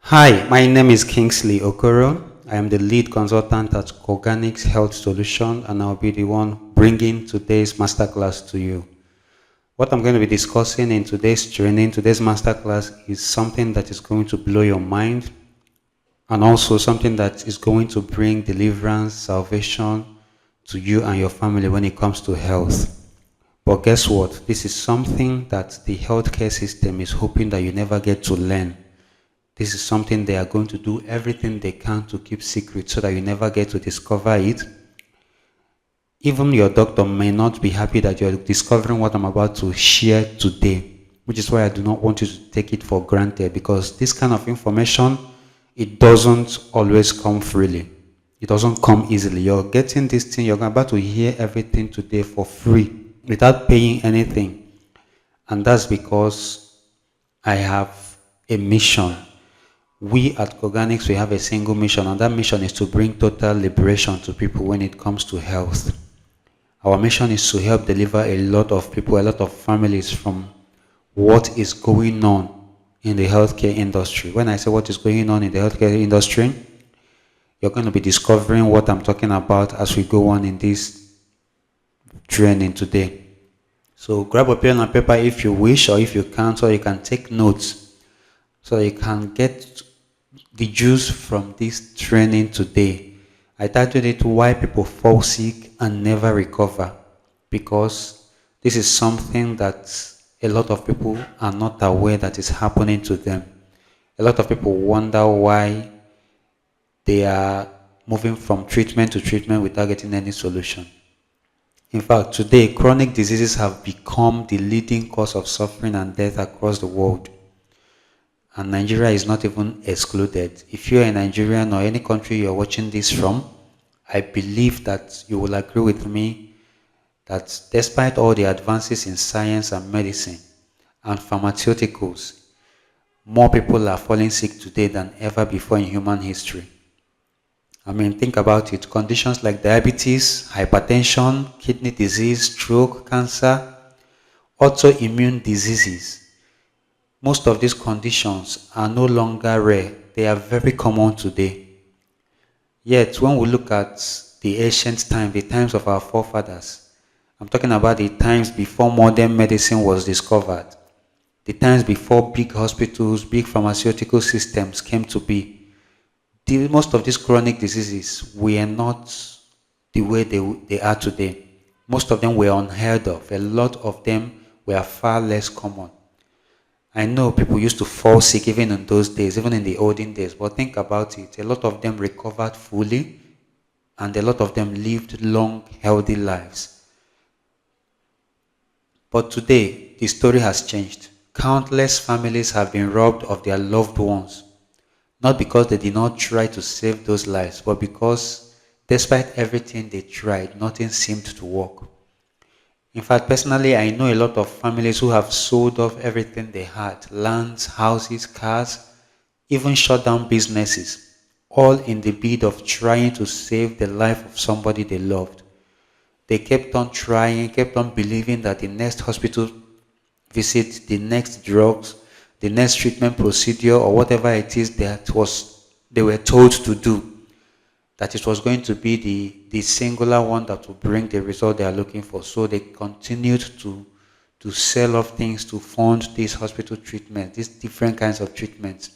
Hi, my name is Kingsley Okoro. I am the lead consultant at Organics Health Solution, and I'll be the one bringing today's masterclass to you. What I'm going to be discussing in today's training, today's masterclass, is something that is going to blow your mind, and also something that is going to bring deliverance, salvation to you and your family when it comes to health. But guess what? This is something that the healthcare system is hoping that you never get to learn. This is something they are going to do everything they can to keep secret so that you never get to discover it. Even your doctor may not be happy that you're discovering what I'm about to share today, which is why I do not want you to take it for granted, because this kind of information, it doesn't always come freely. It doesn't come easily. You're getting this thing, you're about to hear everything today for free without paying anything. And that's because I have a mission. We at Organics, we have a single mission, and that mission is to bring total liberation to people when it comes to health. Our mission is to help deliver a lot of people, a lot of families from what is going on in the healthcare industry. When I say what is going on in the healthcare industry, you're going to be discovering what I'm talking about as we go on in this training today. So grab a pen and paper if you wish, or if you can't, so you can take notes, so you can get the juice from this training today. I titled it "Why People Fall Sick and Never Recover," because this is something that a lot of people are not aware that is happening to them. A lot of people wonder why they are moving from treatment to treatment without getting any solution. In fact, today, chronic diseases have become the leading cause of suffering and death across the world. And Nigeria is not even excluded. If you're a Nigerian or any country you're watching this from, I believe that you will agree with me that despite all the advances in science and medicine and pharmaceuticals, more people are falling sick today than ever before in human history. I mean, think about it. Conditions like diabetes, hypertension, kidney disease, stroke, cancer, autoimmune diseases. Most of these conditions are no longer rare. They are very common today. Yet, when we look at the ancient time, the times of our forefathers, I'm talking about the times before modern medicine was discovered, the times before big hospitals, big pharmaceutical systems came to be. Most of these chronic diseases were not the way they are today. Most of them were unheard of. A lot of them were far less common. I know people used to fall sick even in those days, even in the olden days, but think about it. A lot of them recovered fully, and a lot of them lived long, healthy lives. But today, the story has changed. Countless families have been robbed of their loved ones, not because they did not try to save those lives, but because despite everything they tried, nothing seemed to work. In fact, personally, I know a lot of families who have sold off everything they had, lands, houses, cars, even shut down businesses, all in the bid of trying to save the life of somebody they loved. They kept on trying, kept on believing that the next hospital visit, the next drugs, the next treatment procedure, or whatever it is that they were told to do, that it was going to be the singular one that will bring the result they are looking for. So they continued to sell off things to fund these hospital treatments, these different kinds of treatments.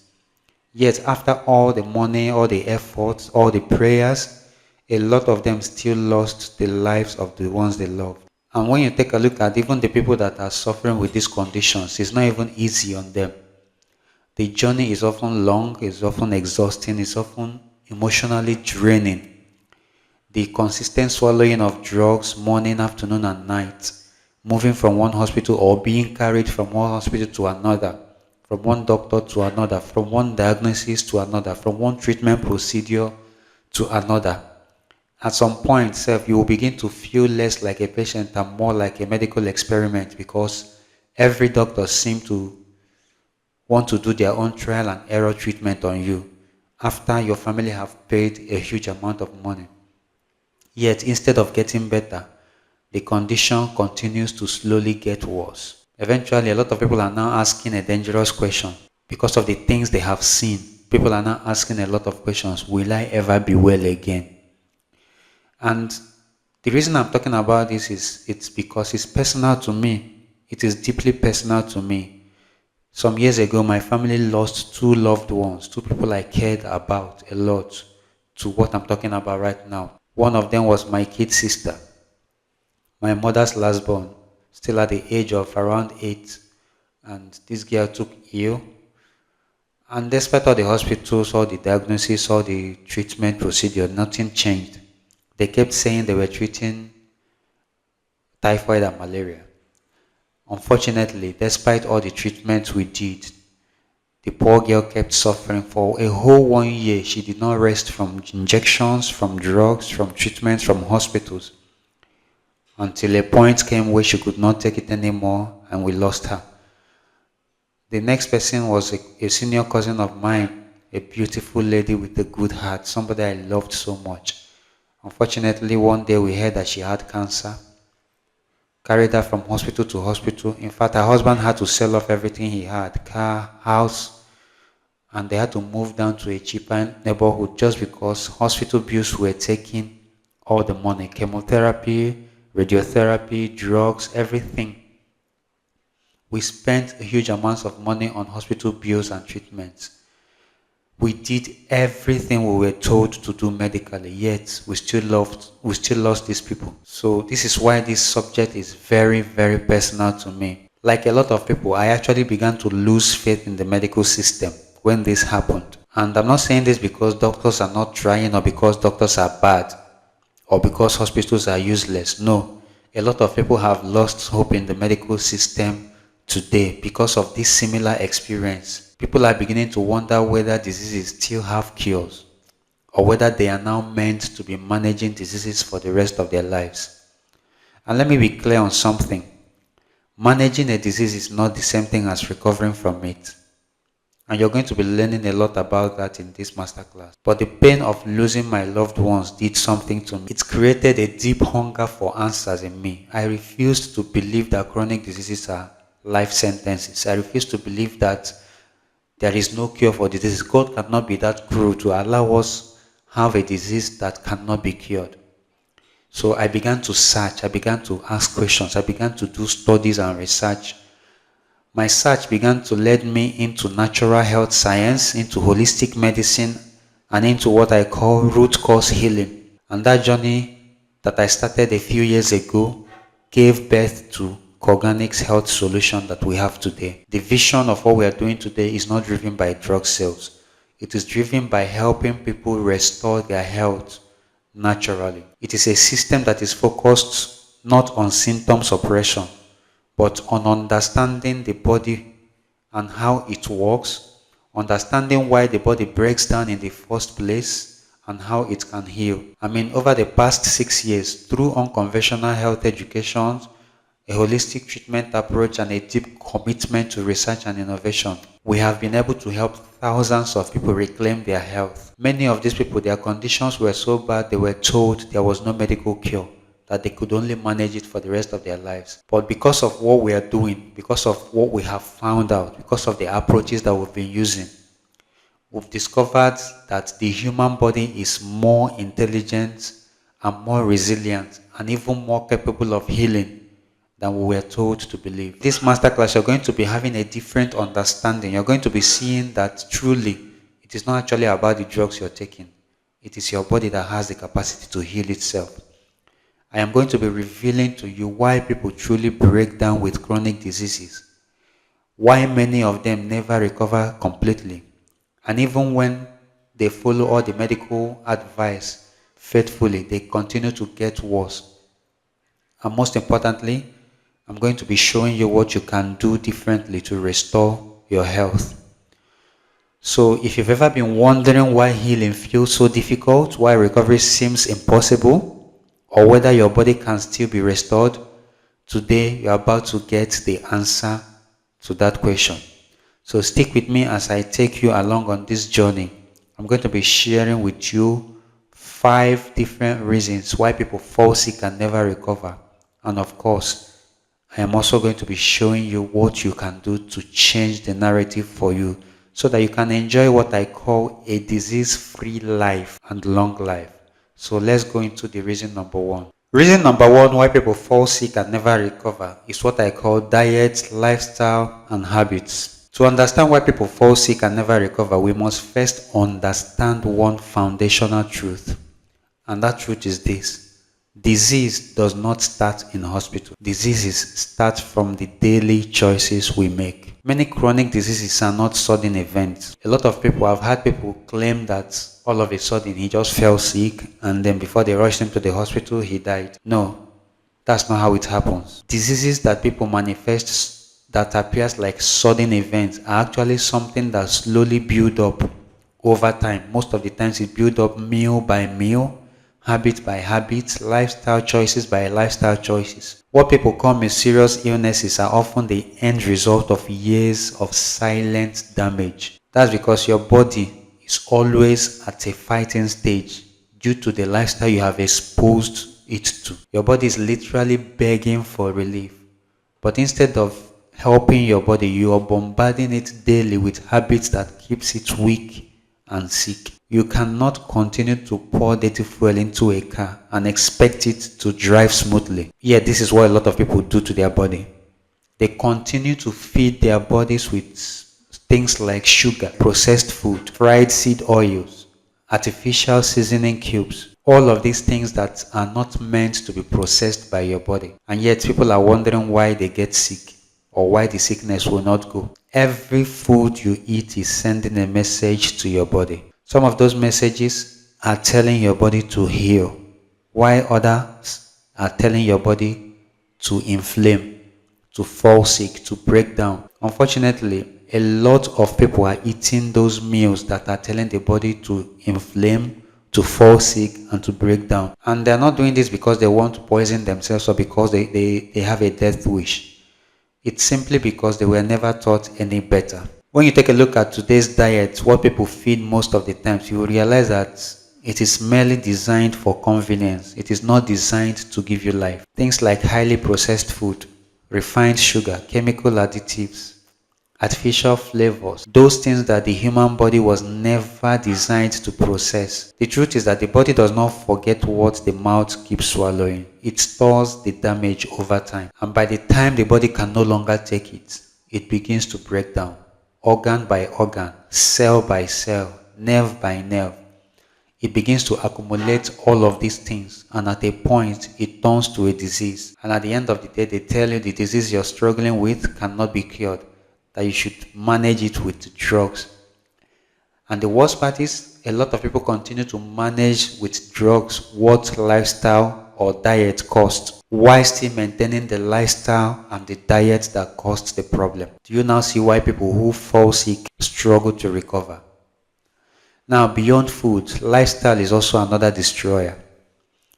Yet after all the money, all the efforts, all the prayers, a lot of them still lost the lives of the ones they loved. And when you take a look at even the people that are suffering with these conditions, it's not even easy on them. The journey is often long, it's often exhausting, it's often emotionally draining. The consistent swallowing of drugs morning, afternoon, and night, moving from one hospital or being carried from one hospital to another, from one doctor to another, from one diagnosis to another, from one treatment procedure to another. At some point, you will begin to feel less like a patient and more like a medical experiment, because every doctor seems to want to do their own trial and error treatment on you after your family have paid a huge amount of money. Yet instead of getting better, the condition continues to slowly get worse. Eventually, a lot of people are now asking a dangerous question because of the things they have seen People are now asking a lot of questions. Will I ever be well again? And the reason I'm talking about this is it's because it's personal to me. It is deeply personal to me. Some years ago, my family lost two loved ones, two people I cared about a lot, to what I'm talking about right now. One of them was my kid sister, my mother's lastborn, still at the age of around 8. And this girl took ill. And despite all the hospitals, all the diagnosis, all the treatment procedure, nothing changed. They kept saying they were treating typhoid and malaria. Unfortunately, despite all the treatments we did, the poor girl kept suffering for a whole 1 year. She did not rest from injections, from drugs, from treatments, from hospitals. Until a point came where she could not take it anymore and we lost her. The next person was a senior cousin of mine, a beautiful lady with a good heart, somebody I loved so much. Unfortunately, one day we heard that she had cancer. Carried her from hospital to hospital. In fact, her husband had to sell off everything he had, car, house, and they had to move down to a cheaper neighborhood just because hospital bills were taking all the money. Chemotherapy, radiotherapy, drugs, everything. We spent a huge amounts of money on hospital bills and treatments. We did everything we were told to do medically, yet we still lost these people. So this is why this subject is very, very personal to me. Like a lot of people, I actually began to lose faith in the medical system when this happened. And I'm not saying this because doctors are not trying or because doctors are bad or because hospitals are useless. No, a lot of people have lost hope in the medical system today because of this similar experience. People are beginning to wonder whether diseases still have cures or whether they are now meant to be managing diseases for the rest of their lives. And let me be clear on something. Managing a disease is not the same thing as recovering from it. And you're going to be learning a lot about that in this masterclass. But the pain of losing my loved ones did something to me. It created a deep hunger for answers in me. I refused to believe that chronic diseases are life sentences. I refuse to believe that there is no cure for diseases. God cannot be that cruel to allow us have a disease that cannot be cured. So I began to search. I began to ask questions. I began to do studies and research. My search began to lead me into natural health science, into holistic medicine, and into what I call root cause healing. And that journey that I started a few years ago gave birth to Organics health solution that we have today. The vision of what we are doing today is not driven by drug sales. It is driven by helping people restore their health naturally. It is a system that is focused not on symptom suppression, but on understanding the body and how it works, understanding why the body breaks down in the first place, and how it can heal. I mean, over the past 6 years, through unconventional health education, a holistic treatment approach, and a deep commitment to research and innovation, we have been able to help thousands of people reclaim their health. Many of these people, their conditions were so bad they were told there was no medical cure, that they could only manage it for the rest of their lives. But because of what we are doing, because of what we have found out, because of the approaches that we've been using, we've discovered that the human body is more intelligent and more resilient and even more capable of healing than we were told to believe. This masterclass, you're going to be having a different understanding. You're going to be seeing that truly it is not actually about the drugs you're taking. It is your body that has the capacity to heal itself. I am going to be revealing to you why people truly break down with chronic diseases, why many of them never recover completely, and even when they follow all the medical advice faithfully, they continue to get worse. And most importantly, I'm going to be showing you what you can do differently to restore your health. So if you've ever been wondering why healing feels so difficult, why recovery seems impossible, or whether your body can still be restored, today you're about to get the answer to that question. So stick with me as I take you along on this journey. I'm going to be sharing with you 5 different reasons why people fall sick and never recover. And of course, I am also going to be showing you what you can do to change the narrative for you so that you can enjoy what I call a disease-free life and long life. So let's go into the reason number one. Reason number one why people fall sick and never recover is what I call diet, lifestyle, and habits. To understand why people fall sick and never recover, we must first understand one foundational truth. And that truth is this: disease does not start in hospital. Diseases start from the daily choices we make. Many chronic diseases are not sudden events. A lot of people, I've had people claim that all of a sudden he just fell sick and then before they rushed him to the hospital, he died. No, that's not how it happens. Diseases that people manifest that appears like sudden events are actually something that slowly build up over time. Most of the times it build up meal by meal, habit by habit, lifestyle choices by lifestyle choices. What people call mysterious illnesses are often the end result of years of silent damage. That's because your body is always at a fighting stage due to the lifestyle you have exposed it to. Your body is literally begging for relief. But instead of helping your body, you are bombarding it daily with habits that keeps it weak and sick. You cannot continue to pour dirty fuel into a car and expect it to drive smoothly. Yet this is what a lot of people do to their body. They continue to feed their bodies with things like sugar, processed food, fried seed oils, artificial seasoning cubes. All of these things that are not meant to be processed by your body. And yet people are wondering why they get sick or why the sickness will not go. Every food you eat is sending a message to your body. Some of those messages are telling your body to heal, while others are telling your body to inflame, to fall sick, to break down. Unfortunately, a lot of people are eating those meals that are telling the body to inflame, to fall sick, and to break down. And they're not doing this because they want to poison themselves or because they have a death wish. It's simply because they were never taught any better. When you take a look at today's diet, what people feed most of the times, you will realize that it is merely designed for convenience. It is not designed to give you life. Things like highly processed food, refined sugar, chemical additives, artificial flavors, those things that the human body was never designed to process. The truth is that the body does not forget what the mouth keeps swallowing. It stores the damage over time. And by the time the body can no longer take it, it begins to break down. Organ by organ, cell by cell, nerve by nerve. It begins to accumulate all of these things, and at a point it turns to a disease. And at the end of the day, they tell you the disease you're struggling with cannot be cured, that you should manage it with drugs. And the worst part is, a lot of people continue to manage with drugs what lifestyle or diet costs, while still maintaining the lifestyle and the diet that caused the problem. Do you now see why people who fall sick struggle to recover? Now, beyond food, lifestyle is also another destroyer.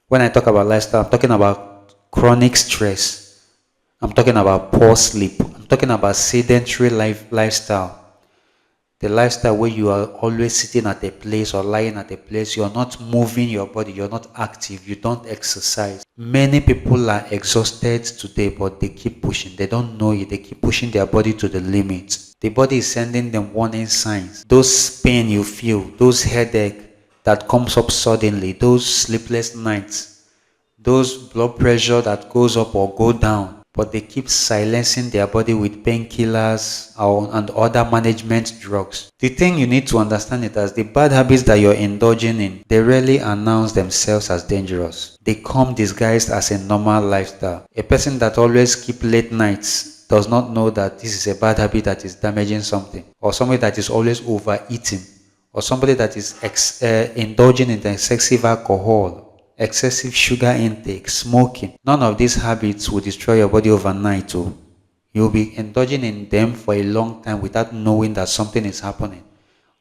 When I talk about lifestyle, I'm talking about chronic stress. I'm talking about poor sleep. I'm talking about sedentary lifestyle. The lifestyle where you are always sitting at a place or lying at a place, you're not moving your body, you're not active, you don't exercise. Many people are exhausted today, but they keep pushing. They don't know it. They keep pushing their body to the limit. The body is sending them warning signs. Those pain you feel, those headache that comes up suddenly, those sleepless nights, those blood pressure that goes up or go down, but they keep silencing their body with painkillers and other management drugs. The thing you need to understand is that the bad habits that you're indulging in, they rarely announce themselves as dangerous. They come disguised as a normal lifestyle. A person that always keeps late nights does not know that this is a bad habit that is damaging something. Or somebody that is always overeating. Or somebody that is indulging in excessive alcohol, excessive sugar intake, smoking. None of these habits will destroy your body overnight. You'll be indulging in them for a long time without knowing that something is happening.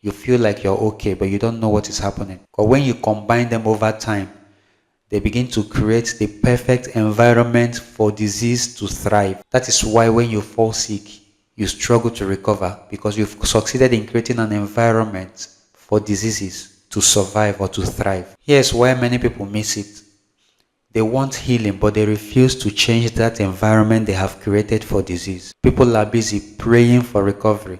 You feel like you're okay, but you don't know what is happening. But when you combine them over time, they begin to create the perfect environment for disease to thrive. That is why when you fall sick, you struggle to recover, because you've succeeded in creating an environment for diseases to survive or to thrive. Here's why many people miss it. They want healing, but they refuse to change that environment they have created for disease. People are busy praying for recovery,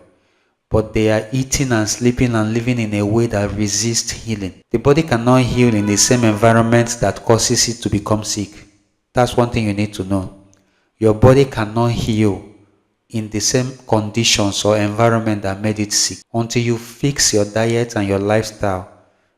but they are eating and sleeping and living in a way that resists healing. The body cannot heal in the same environment that causes it to become sick. That's one thing you need to know. Your body cannot heal in the same conditions or environment that made it sick. Until you fix your diet and your lifestyle,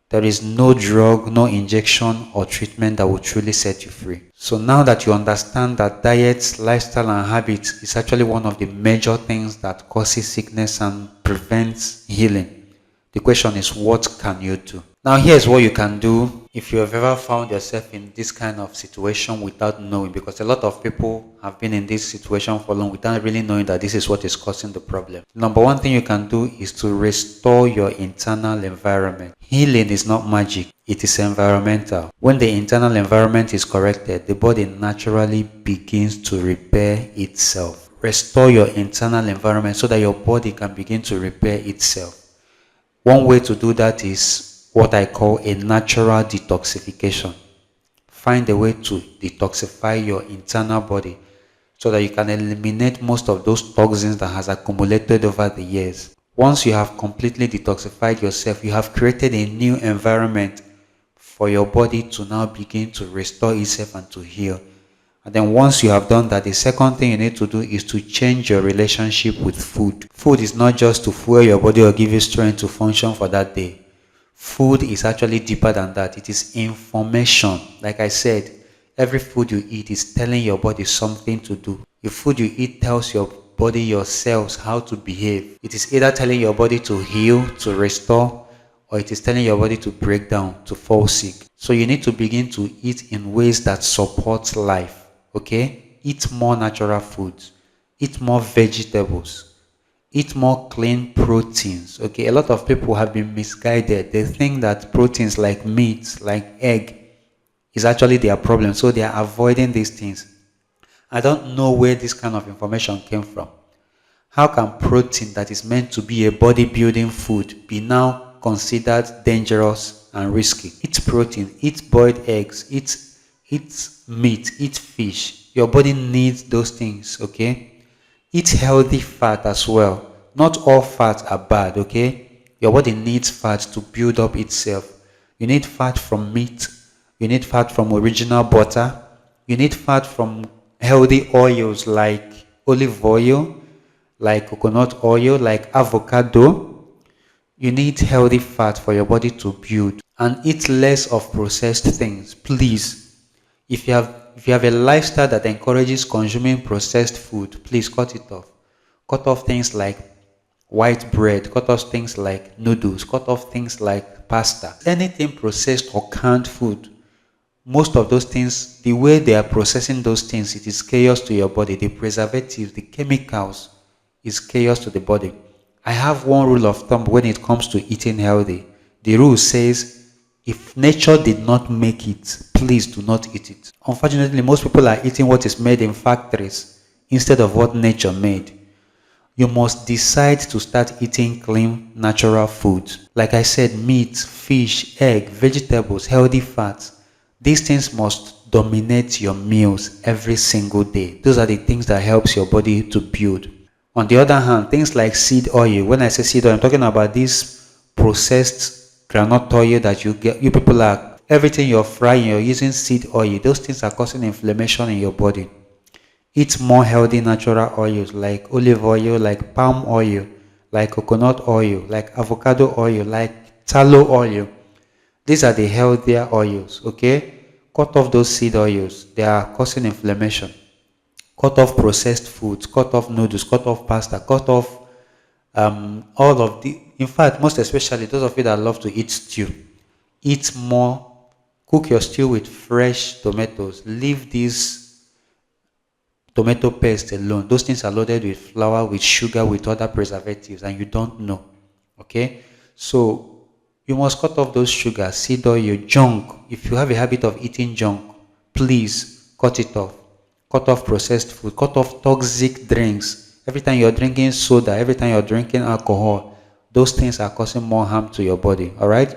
there is no drug, no injection or treatment that will truly set you free. So now that you understand that diet, lifestyle and habits is actually one of the major things that causes sickness and prevents healing, the question is, what can you do? Now here's what you can do if you have ever found yourself in this kind of situation without knowing, because a lot of people have been in this situation for long without really knowing that this is what is causing the problem. Number one thing you can do is to restore your internal environment. Healing is not magic, it is environmental. When the internal environment is corrected, the body naturally begins to repair itself. Restore your internal environment so that your body can begin to repair itself. One way to do that is what I call a natural detoxification. Find a way to detoxify your internal body so that you can eliminate most of those toxins that has accumulated over the years. Once you have completely detoxified yourself, you have created a new environment for your body to now begin to restore itself and to heal. And then once you have done that, the second thing you need to do is to change your relationship with food. Food is not just to fuel your body or give you strength to function for that day. Food is actually deeper than that. It is information. Like I said, every food you eat is telling your body something to do. The food you eat tells your body, your cells, how to behave. It is either telling your body to heal, to restore, or it is telling your body to break down, to fall sick. So you need to begin to eat in ways that support life. Okay? Eat more natural foods. Eat more vegetables. Eat more clean proteins. Okay? A lot of people have been misguided. They think that proteins like meat, like egg, is actually their problem. So they are avoiding these things. I don't know where this kind of information came from. How can protein that is meant to be a bodybuilding food be now considered dangerous and risky? Eat protein, eat boiled eggs, eat meat, eat fish. Your body needs those things, okay? Eat healthy fat as well. Not all fats are bad, okay? Your body needs fat to build up itself. You need fat from meat. You need fat from original butter. You need fat from healthy oils like olive oil, like coconut oil, like avocado. You need healthy fat for your body to build. And eat less of processed things, please. If you have a lifestyle that encourages consuming processed food, please cut it off. Cut off things like white bread, cut off things like noodles, cut off things like pasta. Anything processed or canned food, most of those things, the way they are processing those things, it is chaos to your body. The preservatives, the chemicals, is chaos to the body. I have one rule of thumb when it comes to eating healthy. The rule says, if nature did not make it, please do not eat it. Unfortunately, most people are eating what is made in factories instead of what nature made. You must decide to start eating clean, natural foods. Like I said, meat, fish, egg, vegetables, healthy fats. These things must dominate your meals every single day. Those are the things that helps your body to build. On the other hand, things like seed oil. When I say seed oil, I'm talking about this processed groundnut oil that you get. You people are, everything you're frying, you're using seed oil. Those things are causing inflammation in your body. Eat more healthy natural oils like olive oil, like palm oil, like coconut oil, like avocado oil, like tallow oil. These are the healthier oils, okay? Cut off those seed oils. They are causing inflammation. Cut off processed foods, cut off noodles, cut off pasta, cut off all of the, in fact, most especially those of you that love to eat stew. Eat more, cook your stew with fresh tomatoes. Leave these tomato paste alone. Those things are loaded with flour, with sugar, with other preservatives, and you don't know, okay? So you must cut off those sugars, seed oil, junk. If you have a habit of eating junk, please cut it off. Cut off processed food, cut off toxic drinks. Every time you're drinking soda, every time you're drinking alcohol, those things are causing more harm to your body, all right?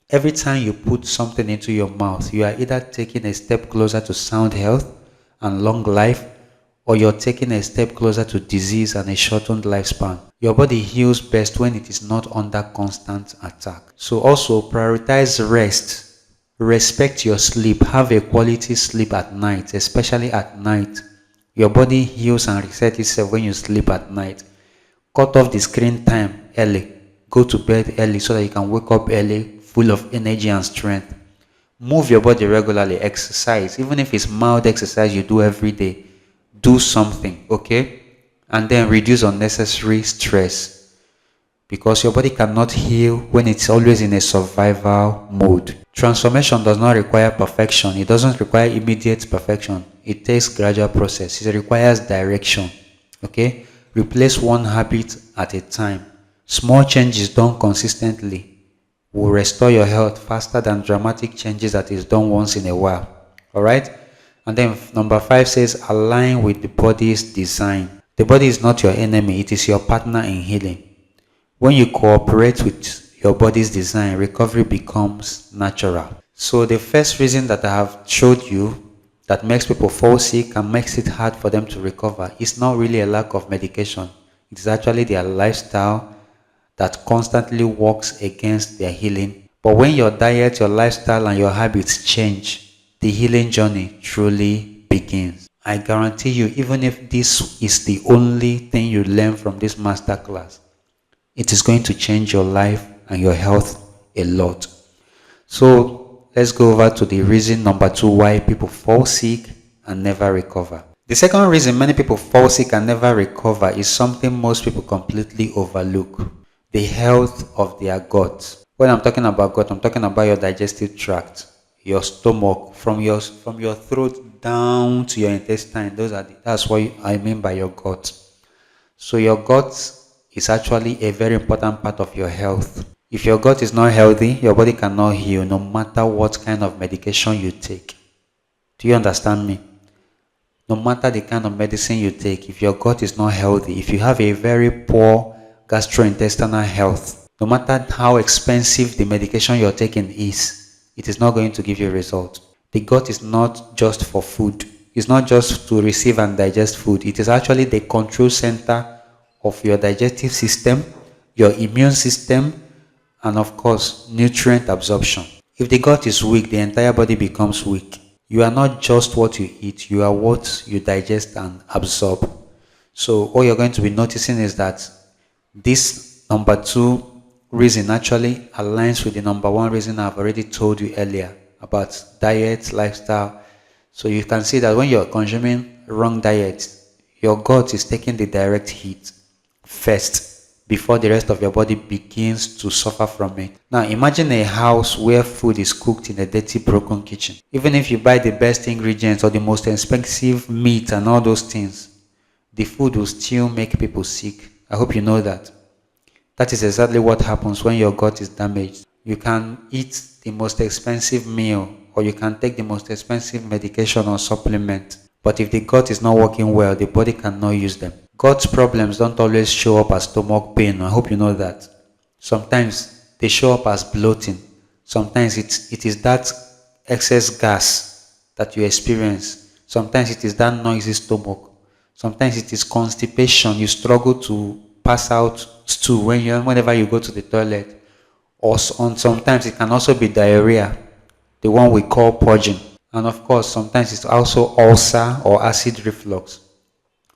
Every time you put something into your mouth, you are either taking a step closer to sound health and long life, or you're taking a step closer to disease and a shortened lifespan. Your body heals best when it is not under constant attack. So also prioritize rest. Respect your sleep. Have a quality sleep at night, especially at night. Your body heals and resets itself when you sleep at night. Cut off the screen time early. Go to bed early so that you can wake up early, full of energy and strength. Move your body regularly. Exercise. Even if it's mild exercise you do every day, do something, okay? And then reduce unnecessary stress, because your body cannot heal when it's always in a survival mode. Transformation does not require perfection. It doesn't require immediate perfection. It takes gradual process. It requires direction, okay? Replace one habit at a time. Small changes done consistently will restore your health faster than dramatic changes that is done once in a while. Alright? And then number 5 says align with the body's design. The body is not your enemy, it is your partner in healing. When you cooperate with your body's design, recovery becomes natural. So the first reason that I have showed you that makes people fall sick and makes it hard for them to recover is not really a lack of medication. It is actually their lifestyle that constantly works against their healing. But when your diet, your lifestyle, and your habits change, the healing journey truly begins. I guarantee you, even if this is the only thing you learn from this masterclass, it is going to change your life and your health a lot. So let's go over to the reason number 2 why people fall sick and never recover. The second reason many people fall sick and never recover is something most people completely overlook: the health of their gut. When I'm talking about gut, I'm talking about your digestive tract, your stomach, from your throat down to your intestine. That's what I mean by your gut. So your gut is actually a very important part of your health. If your gut is not healthy, your body cannot heal no matter what kind of medication you take. Do you understand me? No matter the kind of medicine you take, if your gut is not healthy, if you have a very poor gastrointestinal health, no matter how expensive the medication you're taking is, it is not going to give you a result. The gut is not just for food. It's not just to receive and digest food. It is actually the control center of your digestive system, your immune system, and of course, nutrient absorption. If the gut is weak, the entire body becomes weak. You are not just what you eat, you are what you digest and absorb. So what you're going to be noticing is that this number 2 reason actually aligns with the number 1 reason I've already told you earlier about diet, lifestyle. So you can see that when you're consuming wrong diet, your gut is taking the direct hit first before the rest of your body begins to suffer from it. Now imagine a house where food is cooked in a dirty, broken kitchen. Even if you buy the best ingredients or the most expensive meat and all those things, the food will still make people sick. I hope you know that. That is exactly what happens when your gut is damaged. You can eat the most expensive meal or you can take the most expensive medication or supplement, but if the gut is not working well, the body cannot use them. Gut problems don't always show up as stomach pain. I hope you know that. Sometimes they show up as bloating. Sometimes it is that excess gas that you experience. Sometimes it is that noisy stomach. Sometimes it is constipation. You struggle to pass out stool whenever you go to the toilet. Or sometimes it can also be diarrhea, the one we call purging. And of course, sometimes it's also ulcer or acid reflux.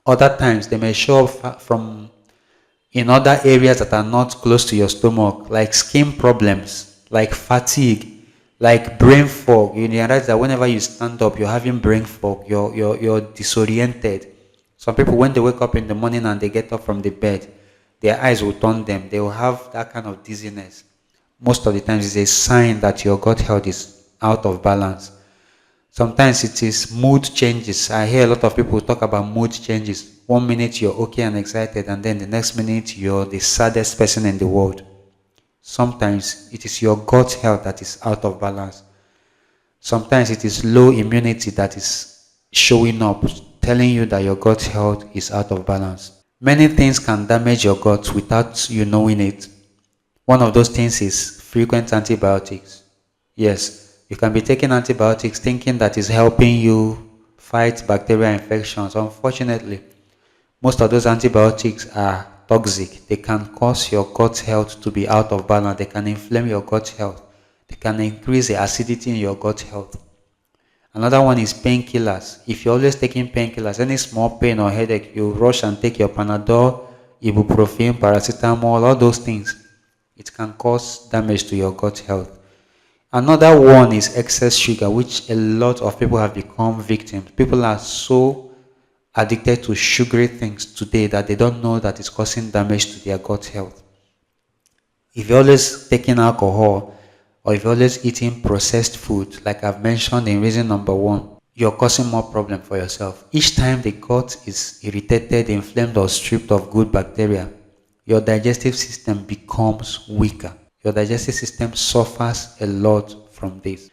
Other times they may show up from in other areas that are not close to your stomach, like skin problems, like fatigue, like brain fog. You realize that whenever you stand up, you're having brain fog, you're disoriented. Some people, when they wake up in the morning and they get up from the bed, their eyes will turn them. They will have that kind of dizziness. Most of the times it's a sign that your gut health is out of balance. Sometimes it is mood changes. I hear a lot of people talk about mood changes. 1 minute you're okay and excited, and then the next minute you're the saddest person in the world. Sometimes it is your gut health that is out of balance. Sometimes it is low immunity that is showing up, telling you that your gut health is out of balance. Many things can damage your gut without you knowing it. One of those things is frequent antibiotics. Yes, you can be taking antibiotics thinking that is helping you fight bacterial infections. Unfortunately, most of those antibiotics are toxic. They can cause your gut health to be out of balance. They can inflame your gut health. They can increase the acidity in your gut health. Another one is painkillers. If you're always taking painkillers, any small pain or headache, you rush and take your Panadol, ibuprofen, paracetamol, all those things. It can cause damage to your gut health. Another one is excess sugar, which a lot of people have become victims. People are so addicted to sugary things today that they don't know that it's causing damage to their gut health. If you're always taking alcohol, or if you're always eating processed food, like I've mentioned in reason number 1, you're causing more problem for yourself. Each time the gut is irritated, inflamed, or stripped of good bacteria, your digestive system becomes weaker. Your digestive system suffers a lot from this.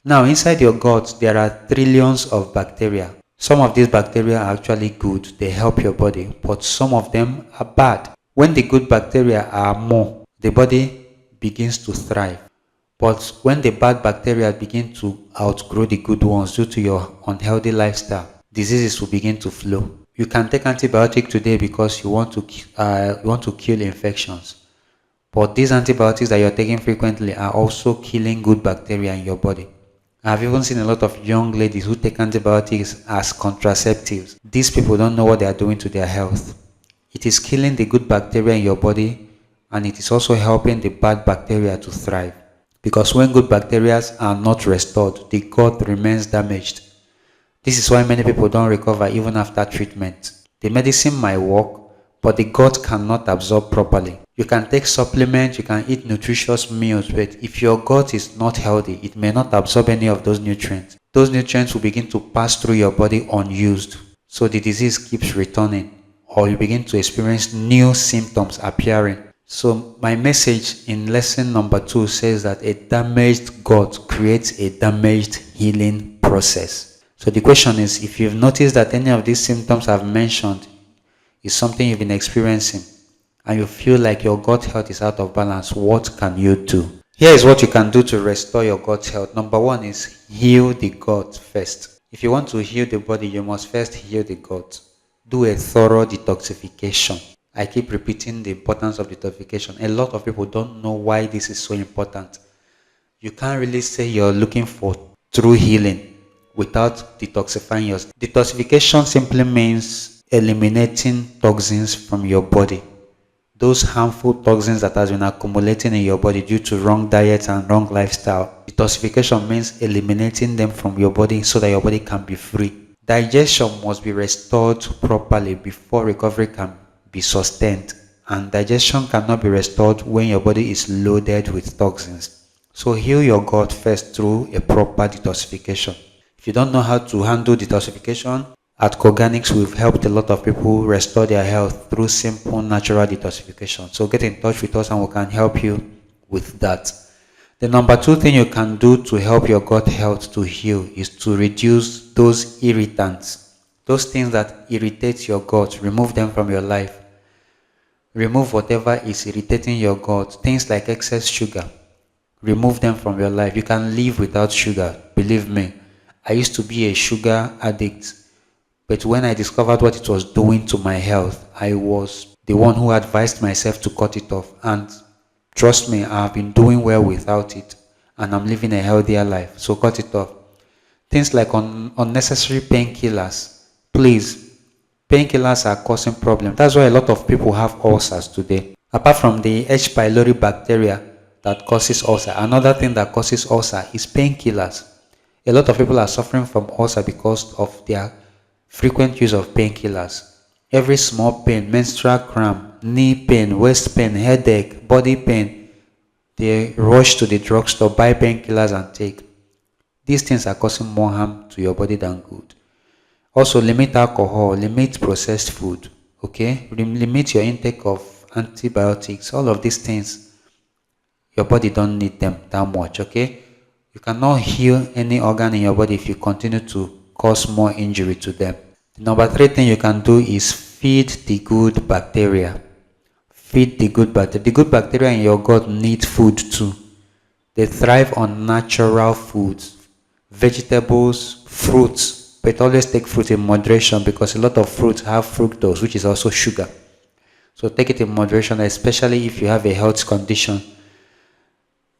Now, inside your gut, there are trillions of bacteria. Some of these bacteria are actually good. They help your body, but some of them are bad. When the good bacteria are more, the body begins to thrive. But when the bad bacteria begin to outgrow the good ones due to your unhealthy lifestyle, diseases will begin to flow. You can take antibiotic today because you want to kill infections. But these antibiotics that you're taking frequently are also killing good bacteria in your body. I've even seen a lot of young ladies who take antibiotics as contraceptives. These people don't know what they are doing to their health. It is killing the good bacteria in your body, and it is also helping the bad bacteria to thrive. Because when good bacteria are not restored, the gut remains damaged. This is why many people don't recover even after treatment. The medicine might work, but the gut cannot absorb properly. You can take supplements, you can eat nutritious meals, but if your gut is not healthy, it may not absorb any of those nutrients. Those nutrients will begin to pass through your body unused. So the disease keeps returning, or you begin to experience new symptoms appearing. So my message in lesson number 2 says that a damaged gut creates a damaged healing process. So the question is, if you've noticed that any of these symptoms I've mentioned is something you've been experiencing, and you feel like your gut health is out of balance, what can you do? Here is what you can do to restore your gut health. Number 1 is heal the gut first. If you want to heal the body, you must first heal the gut. Do a thorough detoxification. I keep repeating the importance of detoxification. A lot of people don't know why this is so important. You can't really say you're looking for true healing without detoxifying yourself. Detoxification simply means eliminating toxins from your body. Those harmful toxins that has been accumulating in your body due to wrong diet and wrong lifestyle. Detoxification means eliminating them from your body so that your body can be free. Digestion must be restored properly before recovery can be sustained, and digestion cannot be restored when your body is loaded with toxins. So heal your gut first through a proper detoxification. If you don't know how to handle detoxification, at Coganics we've helped a lot of people restore their health through simple natural detoxification. So get in touch with us and we can help you with that. The number 2 thing you can do to help your gut health to heal is to reduce those irritants. Those things that irritate your gut, remove them from your life. Remove whatever is irritating your gut. Things like excess sugar, remove them from your life. You can live without sugar, believe me. I used to be a sugar addict, but when I discovered what it was doing to my health, I was the one who advised myself to cut it off. And trust me, I have been doing well without it, and I'm living a healthier life. So cut it off. Things like unnecessary painkillers. Please, painkillers are causing problems. That's why a lot of people have ulcers today. Apart from the H. pylori bacteria that causes ulcer, another thing that causes ulcer is painkillers. A lot of people are suffering from ulcer because of their frequent use of painkillers. Every small pain, menstrual cramp, knee pain, waist pain, headache, body pain, they rush to the drugstore, buy painkillers and take. These things are causing more harm to your body than good. Also, limit alcohol, limit processed food, okay? Limit your intake of antibiotics. All of these things, your body don't need them that much, okay? You cannot heal any organ in your body if you continue to cause more injury to them. The number 3 thing you can do is feed the good bacteria. Feed the good bacteria. The good bacteria in your gut need food too. They thrive on natural foods, vegetables, fruits. but always take fruit in moderation, because a lot of fruits have fructose, which is also sugar. So take it in moderation, especially if you have a health condition.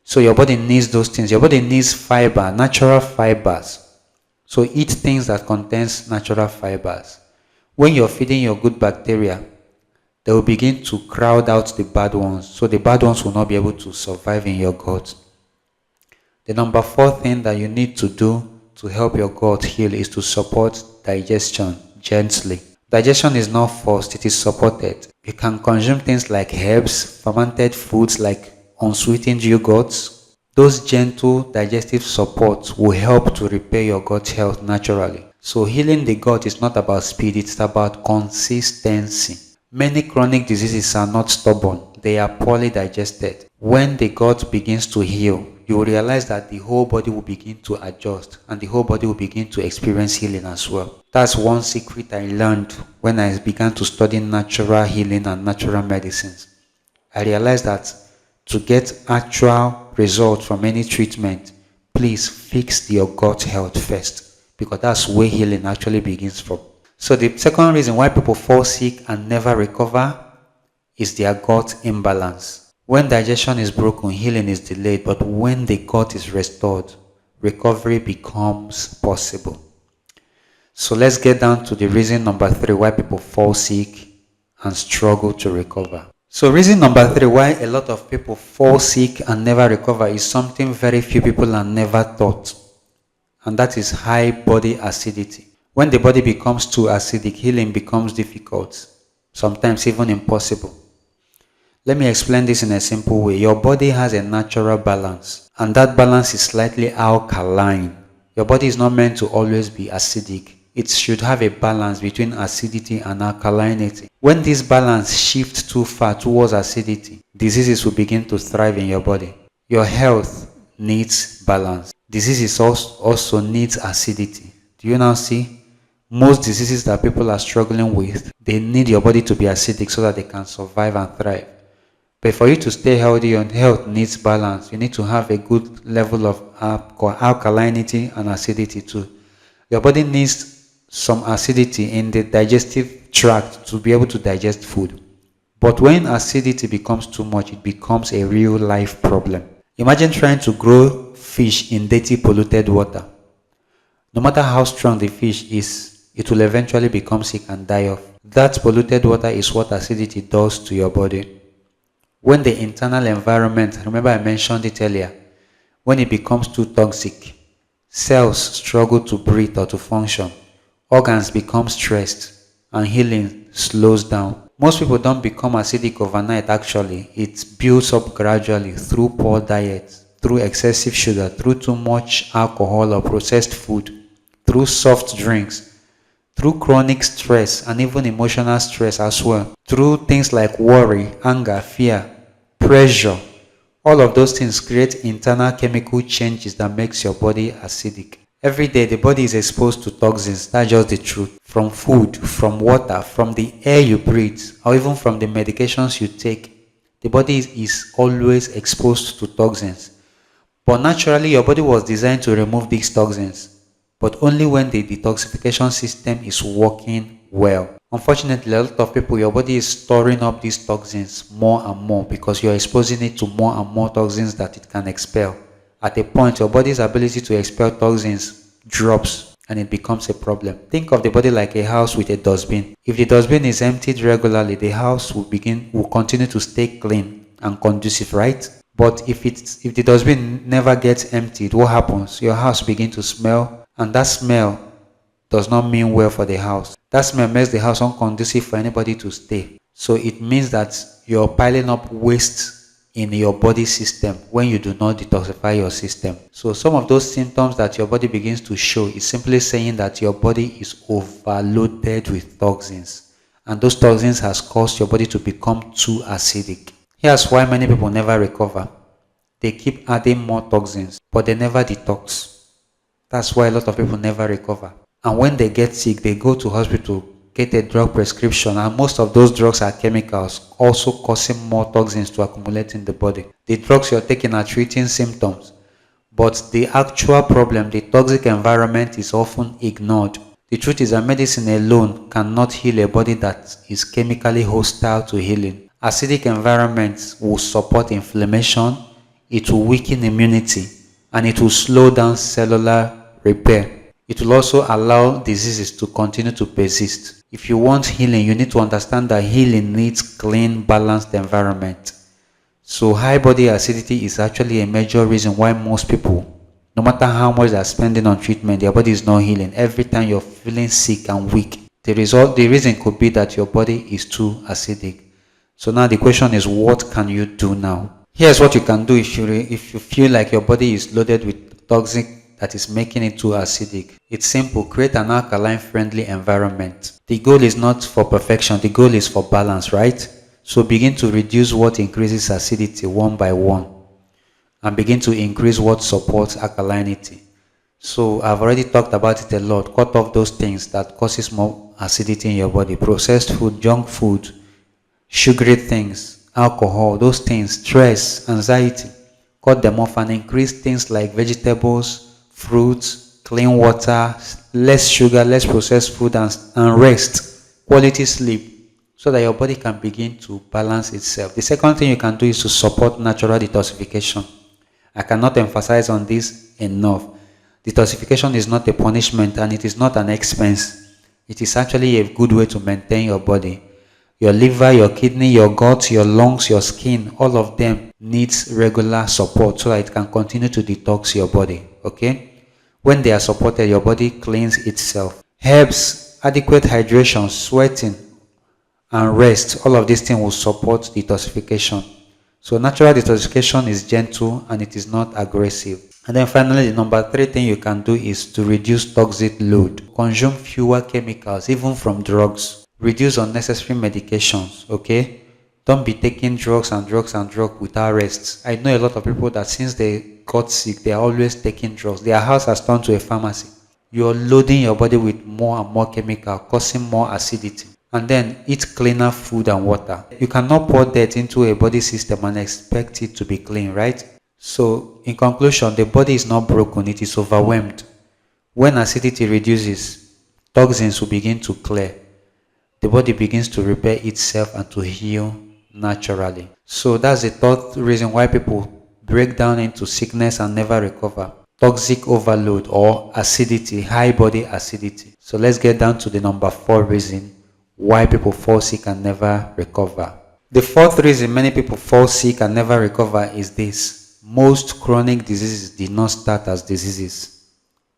So your body needs those things. Your body needs fiber, natural fibers. So eat things that contains natural fibers. When you're feeding your good bacteria, they will begin to crowd out the bad ones. So the bad ones will not be able to survive in your gut. The number 4 thing that you need to do to help your gut heal is to support digestion gently. Digestion is not forced, it is supported. You can consume things like herbs, fermented foods like unsweetened yogurts. Those gentle digestive supports will help to repair your gut health naturally. So healing the gut is not about speed, it's about consistency. Many chronic diseases are not stubborn, they are poorly digested. When the gut begins to heal, you will realize that the whole body will begin to adjust and the whole body will begin to experience healing as well. That's one secret I learned when I began to study natural healing and natural medicines. I realized that to get actual results from any treatment, please fix your gut health first, because that's where healing actually begins from. So the second reason why people fall sick and never recover is their gut imbalance. When digestion is broken, healing is delayed, but when the gut is restored, recovery becomes possible. So let's get down to the reason number 3 why people fall sick and struggle to recover. So reason number 3 why a lot of people fall sick and never recover is something very few people are never taught, and that is high body acidity. When the body becomes too acidic, healing becomes difficult, sometimes even impossible. Let me explain this in a simple way. Your body has a natural balance, and that balance is slightly alkaline. Your body is not meant to always be acidic. It should have a balance between acidity and alkalinity. When this balance shifts too far towards acidity, diseases will begin to thrive in your body. Your health needs balance. Diseases also needs acidity. Do you now see? Most diseases that people are struggling with, they need your body to be acidic so that they can survive and thrive. But for you to stay healthy, your health needs balance. You need to have a good level of alkalinity and acidity too. Your body needs some acidity in the digestive tract to be able to digest food. But when acidity becomes too much, it becomes a real life problem. Imagine trying to grow fish in dirty, polluted water. No matter how strong the fish is, it will eventually become sick and die off. That polluted water is what acidity does to your body. When the internal environment, remember I mentioned it earlier, when it becomes too toxic, cells struggle to breathe or to function, organs become stressed, and healing slows down. Most people don't become acidic overnight actually. It builds up gradually through poor diet, through excessive sugar, through too much alcohol or processed food, through soft drinks, through chronic stress and even emotional stress as well, through things like worry, anger, fear, pressure. All of those things create internal chemical changes that makes your body acidic. Every day the body is exposed to toxins, that's just the truth. From food, from water, from the air you breathe, or even from the medications you take. The body is always exposed to toxins. But naturally your body was designed to remove these toxins, but only when the detoxification system is working well. Unfortunately, a lot of people, your body is storing up these toxins more and more because you're exposing it to more and more toxins that it can expel. At a point, your body's ability to expel toxins drops and it becomes a problem. Think of the body like a house with a dustbin. If the dustbin is emptied regularly, the house will continue to stay clean and conducive, right? But if the dustbin never gets emptied, what happens? Your house begins to smell, and that smell does not mean well for the house. That smell makes the house unconducive for anybody to stay. So it means that you're piling up waste in your body system when you do not detoxify your system. So some of those symptoms that your body begins to show is simply saying that your body is overloaded with toxins, and those toxins has caused your body to become too acidic. Here's why many people never recover. They keep adding more toxins, but they never detox. That's why a lot of people never recover. And when they get sick, they go to hospital, get a drug prescription, and most of those drugs are chemicals, also causing more toxins to accumulate in the body. The drugs you're taking are treating symptoms, but the actual problem, the toxic environment, is often ignored. The truth is that medicine alone cannot heal a body that is chemically hostile to healing. Acidic environments will support inflammation, it will weaken immunity, and it will slow down cellular repair. It will also allow diseases to continue to persist. If you want healing, you need to understand that healing needs clean, balanced environment. So high body acidity is actually a major reason why most people, no matter how much they're spending on treatment, their body is not healing. Every time you're feeling sick and weak, the reason could be that your body is too acidic. So now the question is, what can you do now? Here's what you can do if you feel like your body is loaded with toxic that is making it too acidic. It's simple. Create an alkaline friendly environment. The goal is not for perfection. The goal is for balance, right? So begin to reduce what increases acidity one by one, and begin to increase what supports alkalinity. So I've already talked about it a lot. Cut off those things that causes more acidity in your body. Processed food, junk food, sugary things, alcohol, those things, stress, anxiety. Cut them off and increase things like vegetables, fruits, clean water, less sugar, less processed food, and rest, quality sleep, so that your body can begin to balance itself. The second thing you can do is to support natural detoxification. I cannot emphasize on this enough. Detoxification is not a punishment and it is not an expense. It is actually a good way to maintain your body. Your liver, your kidney, your gut, your lungs, your skin, all of them needs regular support so that it can continue to detox your body. Okay? When they are supported, your body cleans itself. Herbs, adequate hydration, sweating, and rest, all of these things will support detoxification. So natural detoxification is gentle and it is not aggressive. And then finally, the number 3 thing you can do is to reduce toxic load. Consume fewer chemicals, even from drugs. Reduce unnecessary medications, okay? Don't be taking drugs without rest. I know a lot of people that since they got sick, they are always taking drugs. Their house has turned to a pharmacy. You're loading your body with more and more chemical, causing more acidity. And then eat cleaner food and water. You cannot pour dirt into a body system and expect it to be clean, right? So in conclusion, the body is not broken, it is overwhelmed. When acidity reduces, toxins will begin to clear. The body begins to repair itself and to heal naturally. So that's the third reason why people break down into sickness and never recover. Toxic overload or acidity, high body acidity. So let's get down to the number 4 reason why people fall sick and never recover. The fourth reason many people fall sick and never recover is this. Most chronic diseases did not start as diseases.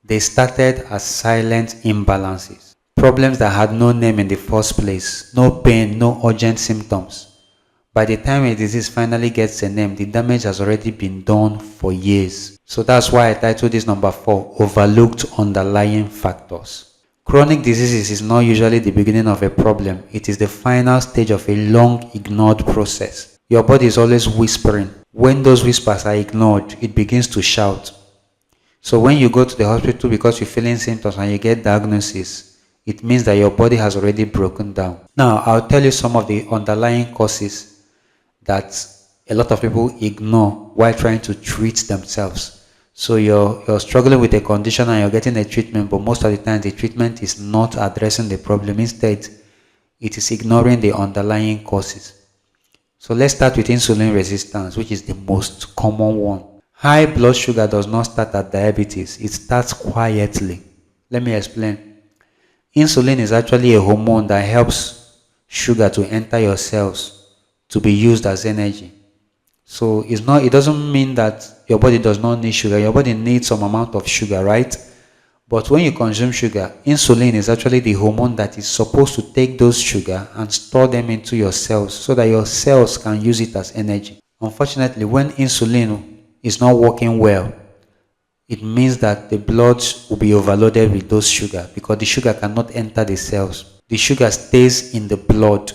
They started as silent imbalances. Problems that had no name in the first place, no pain, no urgent symptoms. By the time a disease finally gets a name, the damage has already been done for years. So that's why I titled this number 4, Overlooked Underlying Factors. Chronic diseases is not usually the beginning of a problem. It is the final stage of a long ignored process. Your body is always whispering. When those whispers are ignored, it begins to shout. So when you go to the hospital because you're feeling symptoms and you get diagnosis, it means that your body has already broken down. Now, I'll tell you some of the underlying causes that a lot of people ignore while trying to treat themselves. So you're struggling with a condition and you're getting a treatment, but most of the time the treatment is not addressing the problem. Instead, it is ignoring the underlying causes. So let's start with insulin resistance, which is the most common one. High blood sugar does not start at diabetes. It starts quietly. Let me explain. Insulin is actually a hormone that helps sugar to enter your cells to be used as energy. So it doesn't mean that your body does not need sugar. Your body needs some amount of sugar, right? But when you consume sugar, insulin is actually the hormone that is supposed to take those sugar and store them into your cells so that your cells can use it as energy. Unfortunately, when insulin is not working well, it means that the blood will be overloaded with those sugar because the sugar cannot enter the cells. The sugar stays in the blood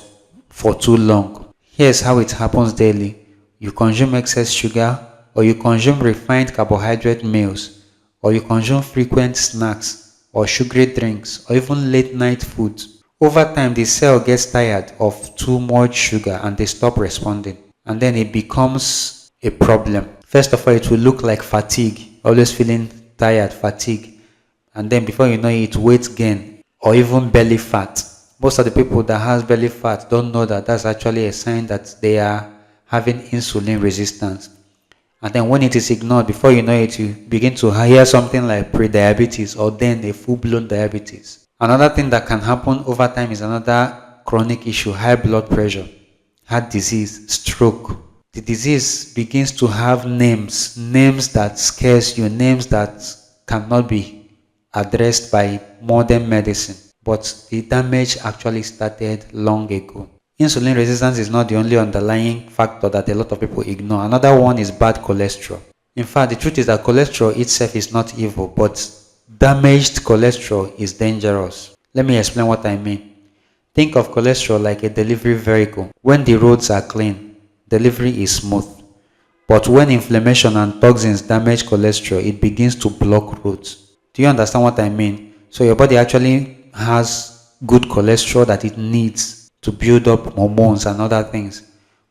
for too long. Here's how it happens daily. You consume excess sugar, or you consume refined carbohydrate meals, or you consume frequent snacks, or sugary drinks, or even late night foods. Over time, the cell gets tired of too much sugar and they stop responding. And then it becomes a problem. First of all, it will look like fatigue, always feeling tired, fatigue. And then before you know it, weight gain. or even belly fat. Most of the people that has belly fat don't know that that's actually a sign that they are having insulin resistance. And then when it is ignored, before you know it, you begin to hear something like pre-diabetes or then a full-blown diabetes. Another thing that can happen over time is another chronic issue, high blood pressure, heart disease, stroke. The disease begins to have names that scares you, names that cannot be addressed by modern medicine. But the damage actually started long ago. Insulin resistance is not the only underlying factor that a lot of people ignore. Another one is bad cholesterol. In fact, the truth is that cholesterol itself is not evil, but damaged cholesterol is dangerous. Let me explain what I mean. Think of cholesterol like a delivery vehicle. When the roads are clean, delivery is smooth. But when inflammation and toxins damage cholesterol, it begins to block roads. Do you understand what I mean? So your body actually has good cholesterol that it needs to build up hormones and other things.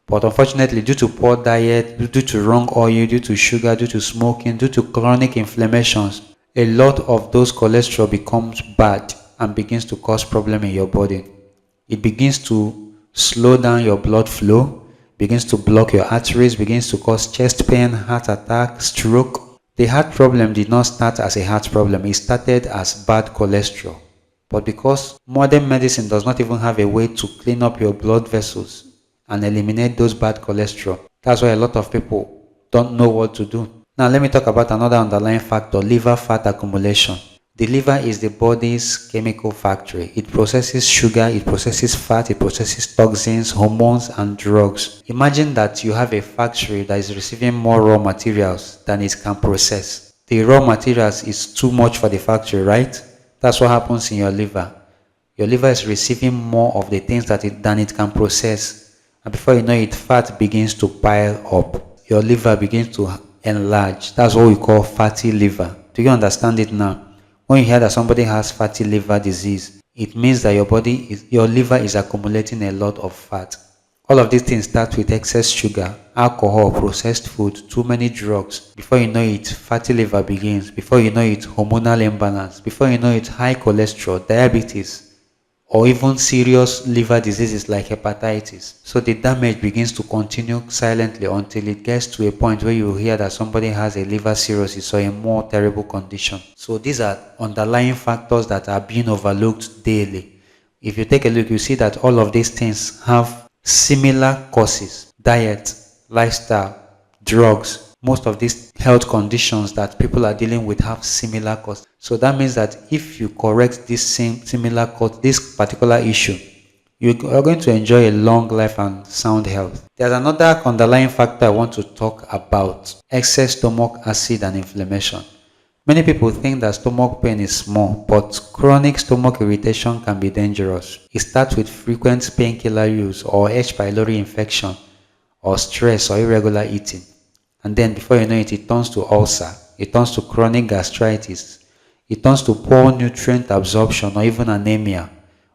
But unfortunately, due to poor diet, due to wrong oil, due to sugar, due to smoking, due to chronic inflammations, a lot of those cholesterol becomes bad and begins to cause problem in your body. It begins to slow down your blood flow, begins to block your arteries, begins to cause chest pain, heart attack, stroke. The heart problem did not start as a heart problem. It started as bad cholesterol. But because modern medicine does not even have a way to clean up your blood vessels and eliminate those bad cholesterol, that's why a lot of people don't know what to do. Now let me talk about another underlying factor, liver fat accumulation. The liver is the body's chemical factory. It processes sugar, it processes fat, it processes toxins, hormones, and drugs. Imagine that you have a factory that is receiving more raw materials than it can process. The raw materials is too much for the factory, right? That's what happens in your liver. Your liver is receiving more of the things than it can process. And before you know it, fat begins to pile up. Your liver begins to enlarge. That's what we call fatty liver. Do you understand it now? When you hear that somebody has fatty liver disease, it means that your liver is accumulating a lot of fat. All of these things start with excess sugar, alcohol, processed food, too many drugs. Before you know it, fatty liver begins. Before you know it, hormonal imbalance. Before you know it, high cholesterol, diabetes, or even serious liver diseases like hepatitis. So the damage begins to continue silently until it gets to a point where you hear that somebody has a liver cirrhosis or a more terrible condition. So these are underlying factors that are being overlooked daily. If you take a look, you see that all of these things have similar causes: diet, lifestyle, drugs. Most of these health conditions that people are dealing with have similar causes. So that means that if you correct this this particular issue, you are going to enjoy a long life and sound health. There's another underlying factor I want to talk about: excess stomach acid and inflammation. Many people think that stomach pain is small, but chronic stomach irritation can be dangerous. It starts with frequent painkiller use or H. pylori infection or stress or irregular eating. And then before you know it, it turns to ulcer, it turns to chronic gastritis, it turns to poor nutrient absorption or even anemia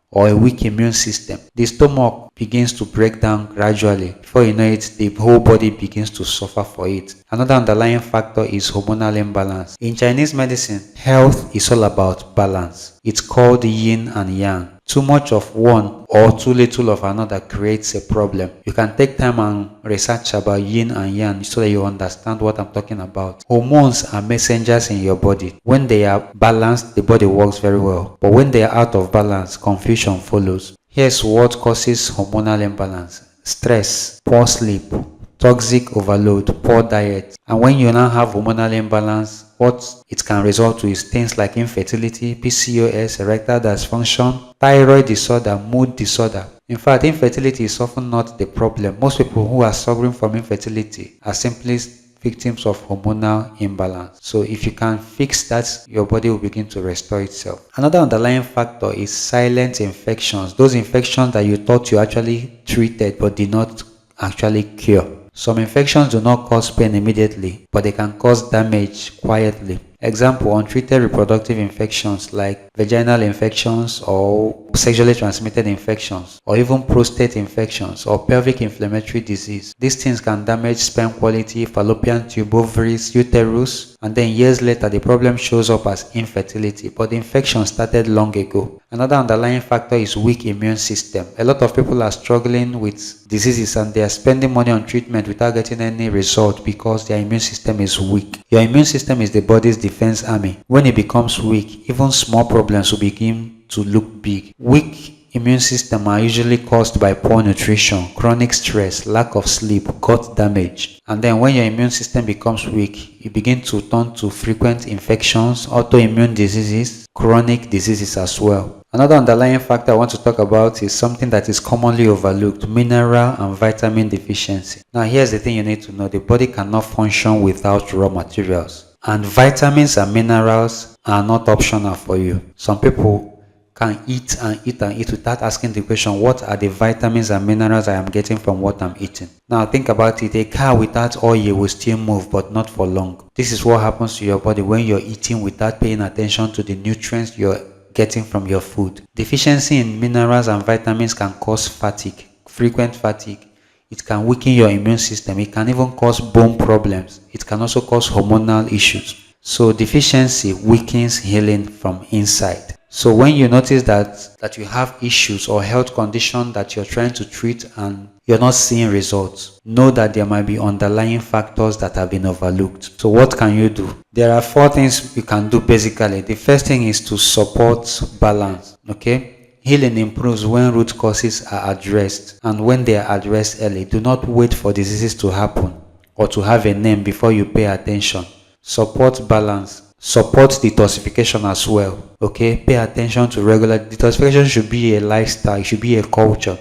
or a weak immune system. The stomach begins to break down gradually. Before you know it, the whole body begins to suffer for it. Another underlying factor is hormonal imbalance. In Chinese medicine, health is all about balance. It's called yin and yang. Too much of one or too little of another creates a problem. You can take time and research about yin and yang so that you understand what I'm talking about. Hormones are messengers in your body. When they are balanced, the body works very well. But when they are out of balance, confusion follows. Here's what causes hormonal imbalance: stress, poor sleep, toxic overload, poor diet. And when you now have hormonal imbalance, what it can result to is things like infertility, PCOS, erectile dysfunction, thyroid disorder, mood disorder. In fact, infertility is often not the problem. Most people who are suffering from infertility are simply victims of hormonal imbalance. So if you can fix that, your body will begin to restore itself. Another underlying factor is silent infections. Those infections that you thought you actually treated but did not actually cure. Some infections do not cause pain immediately, but they can cause damage quietly. Example, untreated reproductive infections like vaginal infections or sexually transmitted infections, or even prostate infections or pelvic inflammatory disease. These things can damage sperm quality, fallopian tube, ovaries, uterus, and then years later the problem shows up as infertility, but the infection started long ago. Another underlying factor is weak immune system. A lot of people are struggling with diseases and they are spending money on treatment without getting any result because their immune system is weak. Your immune system is the body's defense army. When it becomes weak, even small problems will begin to look big. Weak immune system are usually caused by poor nutrition, chronic stress, lack of sleep, gut damage. And then when your immune system becomes weak, you begin to turn to frequent infections, autoimmune diseases, chronic diseases as well. Another underlying factor I want to talk about is something that is commonly overlooked: mineral and vitamin deficiency. Now here's the thing you need to know: the body cannot function without raw materials, and vitamins and minerals are not optional for you. Some people can eat and eat and eat without asking the question, what are the vitamins and minerals I am getting from what I'm eating? Now think about it: a car without oil will still move, but not for long. This is what happens to your body when you're eating without paying attention to the nutrients you're getting from your food. Deficiency in minerals and vitamins can cause fatigue, frequent fatigue. It can weaken your immune system. It can even cause bone problems. It can also cause hormonal issues. So deficiency weakens healing from inside. So when you notice that you have issues or health condition that you're trying to treat and you're not seeing results, know that there might be underlying factors that have been overlooked. So what can you do? There are 4 things you can do basically. The first thing is to support balance. Okay? Healing improves when root causes are addressed, and when they are addressed early. Do not wait for diseases to happen or to have a name before you pay attention. Support balance. Support detoxification as well. Okay? Pay attention to regular detoxification. Should be a lifestyle. It should be a culture.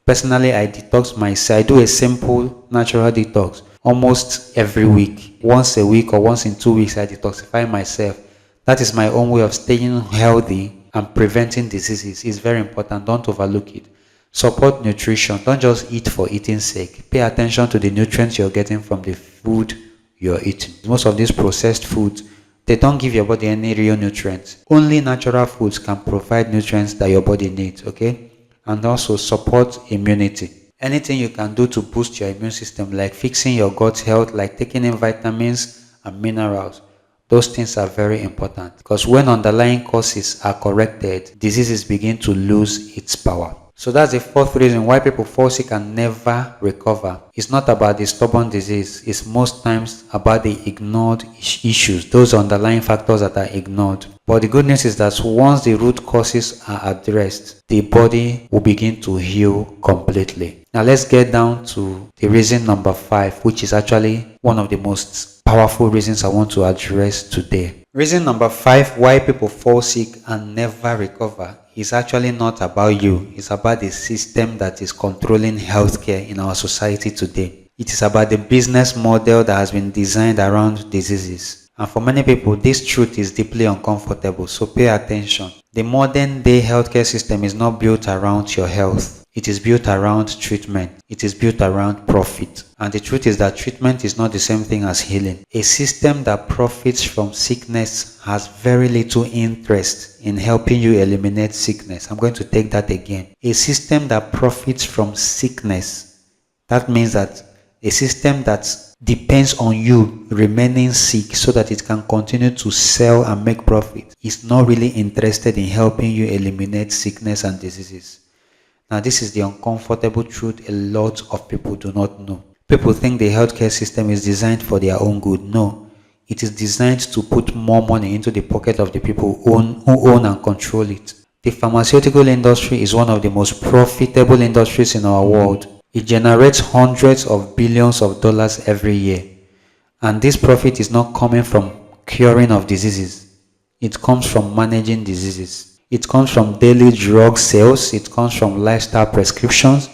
Personally, I detox myself. I do a simple natural detox almost every week. Once a week or once in 2 weeks, I detoxify myself. That is my own way of staying healthy and preventing diseases. It's very important. Don't overlook it. Support nutrition. Don't just eat for eating's sake. Pay attention to the nutrients you're getting from the food you're eating. Most of these processed foods, they don't give your body any real nutrients. Only natural foods can provide nutrients that your body needs, okay? And also support immunity. Anything you can do to boost your immune system, like fixing your gut health, like taking in vitamins and minerals, those things are very important, because when underlying causes are corrected, diseases begin to lose its power. So that's the 4th reason why people fall sick and never recover. It's not about the stubborn disease. It's most times about the ignored issues, those underlying factors that are ignored. But the good news is that once the root causes are addressed, the body will begin to heal completely. Now let's get down to the reason number 5, which is actually one of the most powerful reasons I want to address today. Reason number 5 why people fall sick and never recover is actually not about you. It's about the system that is controlling healthcare in our society today. It is about the business model that has been designed around diseases. And for many people, this truth is deeply uncomfortable, so pay attention. The modern day healthcare system is not built around your health. It is built around treatment. It is built around profit. And the truth is that treatment is not the same thing as healing. A system that profits from sickness has very little interest in helping you eliminate sickness. I'm going to take that again. A system that profits from sickness, that means that a system that depends on you remaining sick so that it can continue to sell and make profit, is not really interested in helping you eliminate sickness and diseases. Now, this is the uncomfortable truth a lot of people do not know. People think the healthcare system is designed for their own good. No, it is designed to put more money into the pocket of the people who own and control it. The pharmaceutical industry is one of the most profitable industries in our world. It generates hundreds of billions of dollars every year. And this profit is not coming from curing of diseases. It comes from managing diseases. It comes from daily drug sales. It comes from lifestyle prescriptions.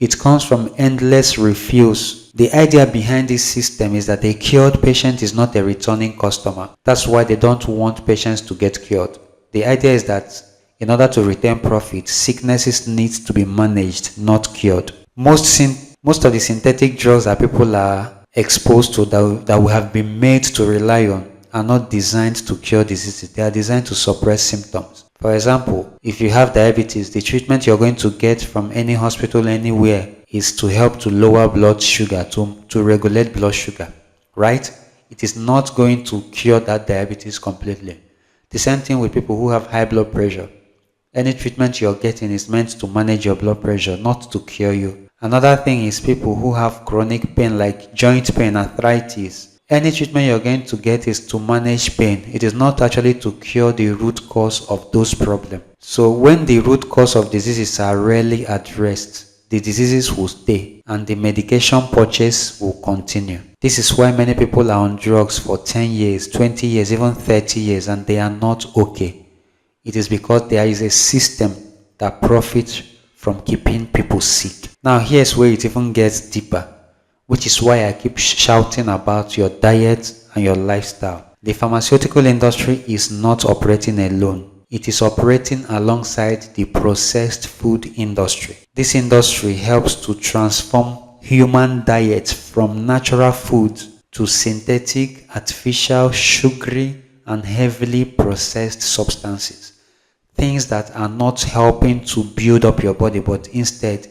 It comes from endless refills. The idea behind this system is that a cured patient is not a returning customer. That's why they don't want patients to get cured. The idea is that in order to return profit, sicknesses need to be managed, not cured. Most of the synthetic drugs that people are exposed to, that we have been made to rely on, are not designed to cure diseases. They are designed to suppress symptoms. For example, if you have diabetes, the treatment you're going to get from any hospital anywhere is to help to lower blood sugar, to regulate blood sugar, right? It is not going to cure that diabetes completely. The same thing with people who have high blood pressure. Any treatment you're getting is meant to manage your blood pressure, not to cure you. Another thing is people who have chronic pain like joint pain, arthritis. Any treatment you're going to get is to manage pain. It is not actually to cure the root cause of those problems. So when the root cause of diseases are rarely addressed, the diseases will stay and the medication purchase will continue. This is why many people are on drugs for 10 years, 20 years, even 30 years and they are not okay. It is because there is a system that profits from keeping people sick. Now here's where it even gets deeper, which is why I keep shouting about your diet and your lifestyle. The pharmaceutical industry is not operating alone. It is operating alongside the processed food industry. This industry helps to transform human diets from natural foods to synthetic, artificial, sugary, and heavily processed substances. Things that are not helping to build up your body, but instead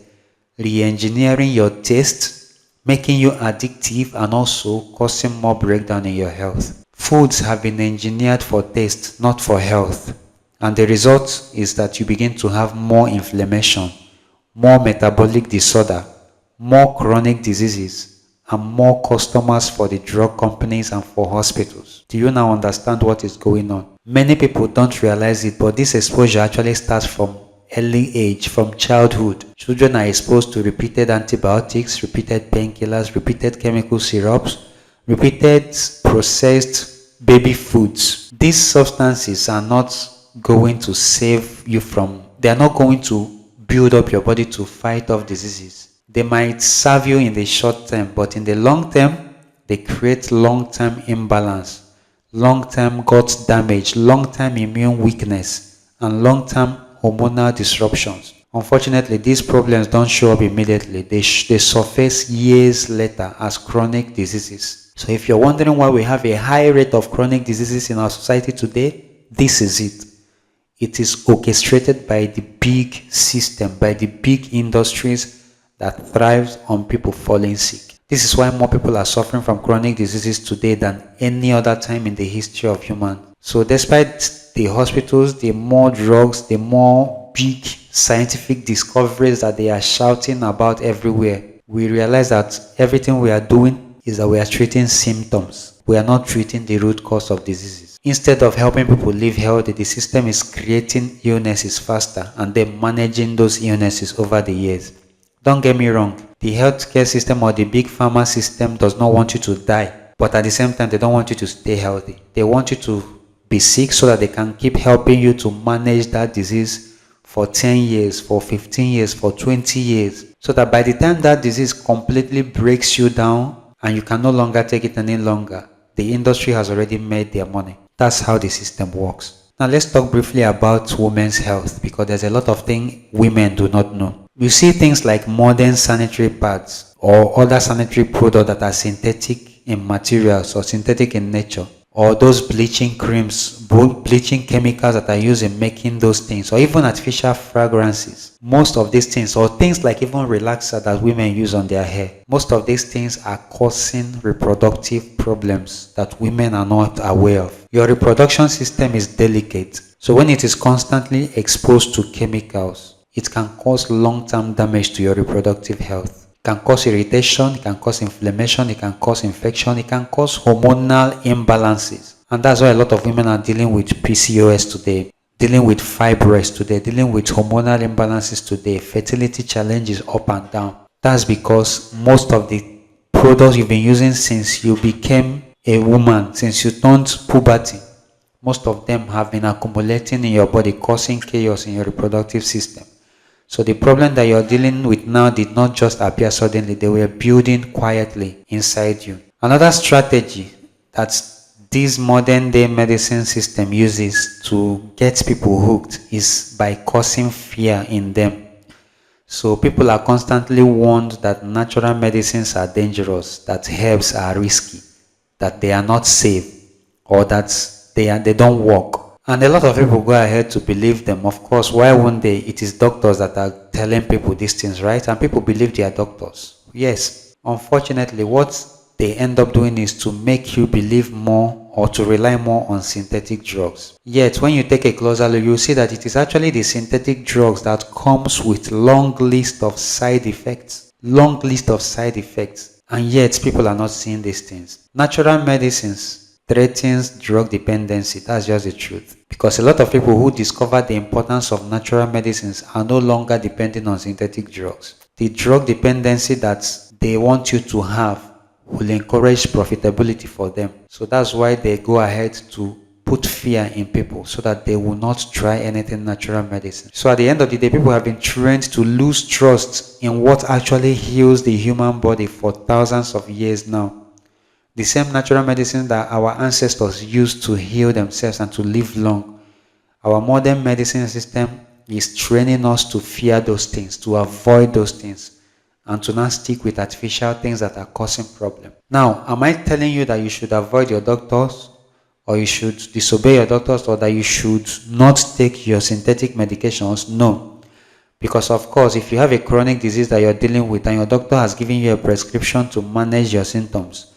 re-engineering your taste, making you addictive, and also causing more breakdown in your health. Foods have been engineered for taste, not for health. And the result is that you begin to have more inflammation, more metabolic disorder, more chronic diseases, and more customers for the drug companies and for hospitals. Do you now understand what is going on? Many people don't realize it, but this exposure actually starts from early age, from childhood. Children are exposed to repeated antibiotics, repeated painkillers, repeated chemical syrups, repeated processed baby foods. These substances are not going to save you from, they are not going to build up your body to fight off diseases. They might serve you in the short term, but in the long term, they create long-term imbalance, long-term gut damage, long-term immune weakness, and long-term hormonal disruptions. Unfortunately, these problems don't show up immediately. They surface years later as chronic diseases. So if you're wondering why we have a high rate of chronic diseases in our society today, this is it. It is orchestrated by the big system, by the big industries that thrives on people falling sick. This is why more people are suffering from chronic diseases today than any other time in the history of human. So despite the hospitals, the more drugs, the more big scientific discoveries that they are shouting about everywhere, we realize that everything we are doing is that we are treating symptoms. We are not treating the root cause of diseases. Instead of helping people live healthy, the system is creating illnesses faster and then managing those illnesses over the years. Don't get me wrong, the healthcare system or the big pharma system does not want you to die, but at the same time, they don't want you to stay healthy. They want you to be sick so that they can keep helping you to manage that disease for 10 years, for 15 years, for 20 years, so that by the time that disease completely breaks you down and you can no longer take it any longer, the industry has already made their money. That's how the system works. Now let's talk briefly about women's health, because there's a lot of things women do not know. You see things like modern sanitary pads or other sanitary products that are synthetic in materials or synthetic in nature, or those bleaching creams, bleaching chemicals that are used in making those things, or even artificial fragrances. Most of these things, or things like even relaxer that women use on their hair, most of these things are causing reproductive problems that women are not aware of. Your reproduction system is delicate, so when it is constantly exposed to chemicals, it can cause long-term damage to your reproductive health. It can cause irritation, it can cause inflammation, it can cause infection, it can cause hormonal imbalances. And that's why a lot of women are dealing with PCOS today, dealing with fibroids today, dealing with hormonal imbalances today, fertility challenges up and down. That's because most of the products you've been using since you became a woman, since you turned puberty, most of them have been accumulating in your body, causing chaos in your reproductive system. So the problem that you're dealing with now did not just appear suddenly, they were building quietly inside you. Another strategy that this modern day medicine system uses to get people hooked is by causing fear in them. So people are constantly warned that natural medicines are dangerous, that herbs are risky, that they are not safe, or that they don't work. And a lot of people go ahead to believe them. Of course, why won't they? It is doctors that are telling people these things, right? And people believe they are doctors. Yes. Unfortunately, what they end up doing is to make you believe more or to rely more on synthetic drugs. Yet, when you take a closer look, you see that it is actually the synthetic drugs that comes with long list of side effects. Long list of side effects. And yet, people are not seeing these things. Natural medicines threatens drug dependency. That's just the truth. Because a lot of people who discover the importance of natural medicines are no longer depending on synthetic drugs. The drug dependency that they want you to have will encourage profitability for them. So that's why they go ahead to put fear in people so that they will not try anything natural medicine. So at the end of the day, people have been trained to lose trust in what actually heals the human body for thousands of years now. The same natural medicine that our ancestors used to heal themselves and to live long. Our modern medicine system is training us to fear those things, to avoid those things, and to not stick with artificial things that are causing problems. Now, am I telling you that you should avoid your doctors, or you should disobey your doctors, or that you should not take your synthetic medications? No. Because of course, if you have a chronic disease that you're dealing with and your doctor has given you a prescription to manage your symptoms,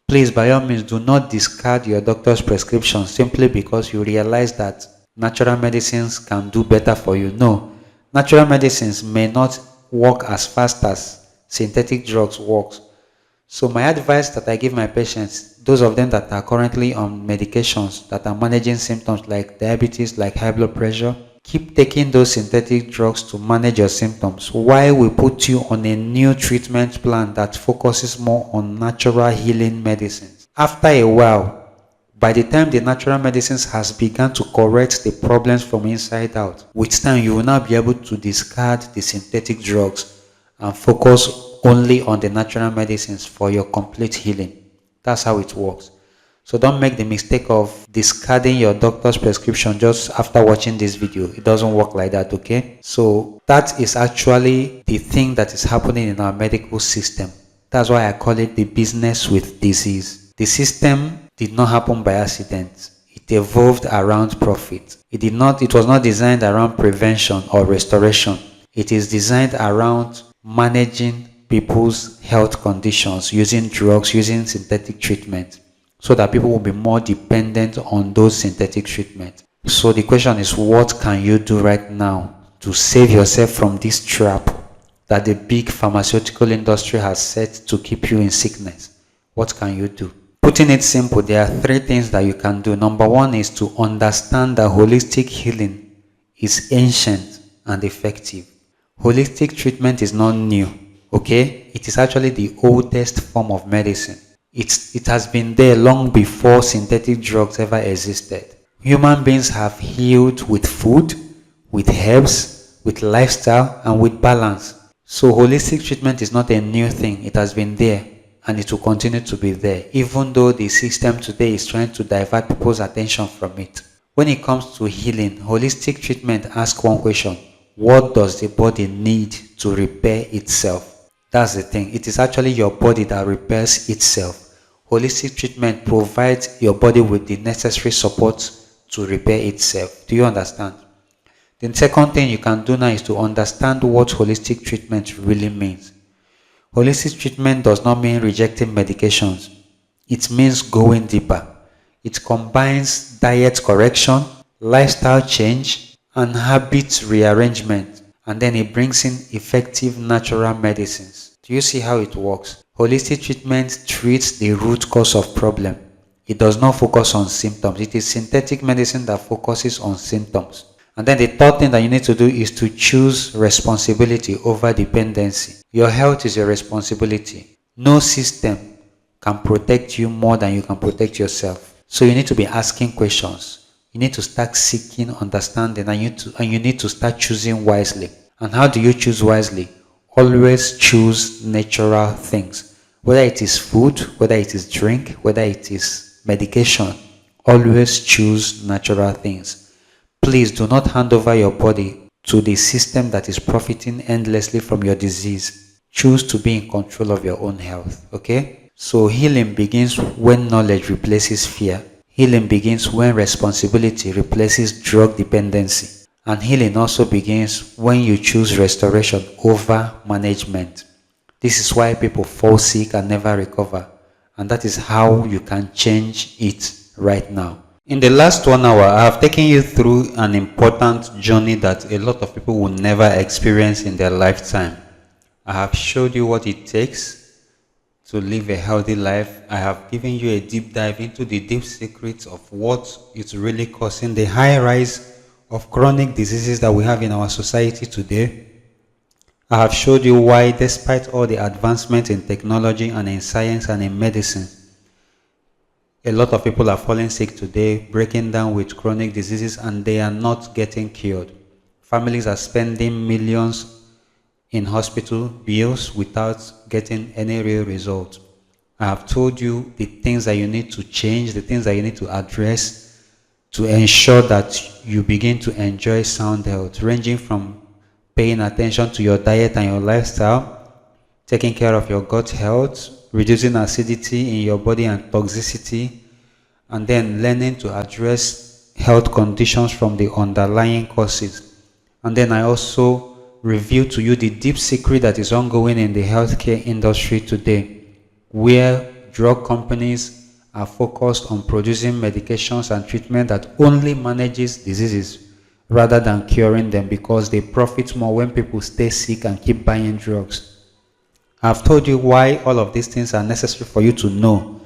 please, by all means, do not discard your doctor's prescription simply because you realize that natural medicines can do better for you. No. Natural medicines may not work as fast as synthetic drugs work. So my advice that I give my patients, those of them that are currently on medications that are managing symptoms like diabetes, like high blood pressure, keep taking those synthetic drugs to manage your symptoms while we put you on a new treatment plan that focuses more on natural healing medicines. After a while, by the time the natural medicines has begun to correct the problems from inside out, with time you will now be able to discard the synthetic drugs and focus only on the natural medicines for your complete healing. That's how it works. So don't make the mistake of discarding your doctor's prescription just after watching this video. It doesn't work like that, okay? So that is actually the thing that is happening in our medical system. That's why I call it the business with disease. The system did not happen by accident. It evolved around profit. It was not designed around prevention or restoration. It is designed around managing people's health conditions using drugs, using synthetic treatment, so that people will be more dependent on those synthetic treatments. So the question is, what can you do right now to save yourself from this trap that the big pharmaceutical industry has set to keep you in sickness? What can you do? Putting it simple, there are three things that you can do. Number one is to understand that holistic healing is ancient and effective. Holistic treatment is not new, okay? It is actually the oldest form of medicine. It has been there long before synthetic drugs ever existed. Human beings have healed with food, with herbs, with lifestyle, and with balance. So holistic treatment is not a new thing. It has been there, and it will continue to be there, even though the system today is trying to divert people's attention from it. When it comes to healing, holistic treatment asks one question: what does the body need to repair itself? That's the thing. It is actually your body that repairs itself. Holistic treatment provides your body with the necessary support to repair itself. Do you understand? The second thing you can do now is to understand what holistic treatment really means. Holistic treatment does not mean rejecting medications. It means going deeper. It combines diet correction, lifestyle change, and habit rearrangement, and then it brings in effective natural medicines. Do you see how it works? Holistic treatment treats the root cause of problem. It does not focus on symptoms. It is synthetic medicine that focuses on symptoms. And then the third thing that you need to do is to choose responsibility over dependency. Your health is your responsibility. No system can protect you more than you can protect yourself. So you need to be asking questions. You need to start seeking understanding, and you need to start choosing wisely. And how do you choose wisely? Always choose natural things. Whether it is food, whether it is drink, whether it is medication, always choose natural things. Please do not hand over your body to the system that is profiting endlessly from your disease. Choose to be in control of your own health, okay? So healing begins when knowledge replaces fear. Healing begins when responsibility replaces drug dependency. And healing also begins when you choose restoration over management. This is why people fall sick and never recover. And that is how you can change it right now. In the last 1 hour, I have taken you through an important journey that a lot of people will never experience in their lifetime. I have showed you what it takes to live a healthy life. I have given you a deep dive into the deep secrets of what is really causing the high rise of chronic diseases that we have in our society today. I have showed you why, despite all the advancements in technology and in science and in medicine, a lot of people are falling sick today, breaking down with chronic diseases, and they are not getting cured. Families are spending millions in hospital bills without getting any real result. I have told you the things that you need to change, the things that you need to address to ensure that you begin to enjoy sound health, ranging from paying attention to your diet and your lifestyle, taking care of your gut health, reducing acidity in your body and toxicity, and then learning to address health conditions from the underlying causes. And then I also reveal to you the deep secret that is ongoing in the healthcare industry today, where drug companies are focused on producing medications and treatment that only manages diseases rather than curing them, because they profit more when people stay sick and keep buying drugs. I've told you why all of these things are necessary for you to know,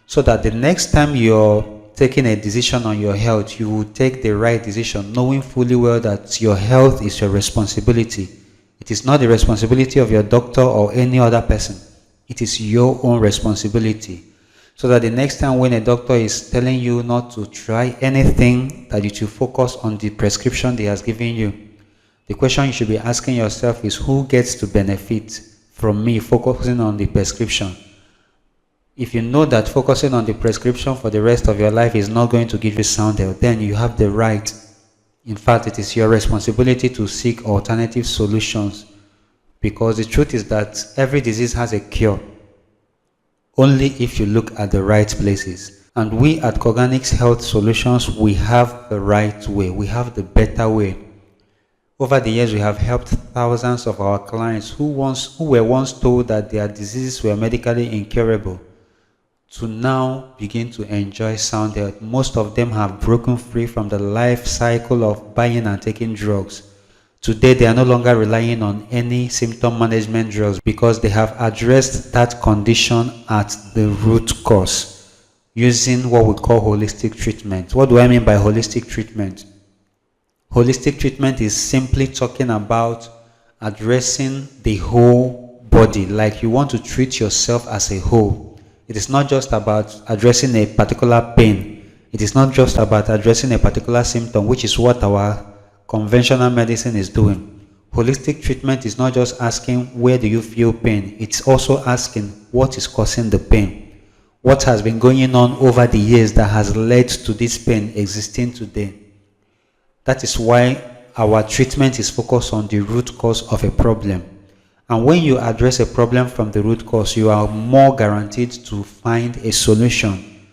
so that the next time you're taking a decision on your health, you will take the right decision, knowing fully well that your health is your responsibility. It is not the responsibility of your doctor or any other person. It is your own responsibility. So that the next time when a doctor is telling you not to try anything, that you should focus on the prescription they has given you. The question you should be asking yourself is, who gets to benefit from me focusing on the prescription? If you know that focusing on the prescription for the rest of your life is not going to give you sound health, then you have the right. In fact, it is your responsibility to seek alternative solutions, because the truth is that every disease has a cure, only if you look at the right places. And we at Organics Health Solutions, we have the right way, we have the better way. Over the years, we have helped thousands of our clients who were once told that their diseases were medically incurable, to now begin to enjoy sound health. Most of them have broken free from the life cycle of buying and taking drugs. Today, they are no longer relying on any symptom management drugs, because they have addressed that condition at the root cause using what we call holistic treatment. What do I mean by holistic treatment? Holistic treatment is simply talking about addressing the whole body, like you want to treat yourself as a whole. It is not just about addressing a particular pain. It is not just about addressing a particular symptom, which is what our conventional medicine is doing. Holistic treatment is not just asking, where do you feel pain? It's also asking, what is causing the pain? What has been going on over the years that has led to this pain existing today? That is why our treatment is focused on the root cause of a problem. And when you address a problem from the root cause, you are more guaranteed to find a solution,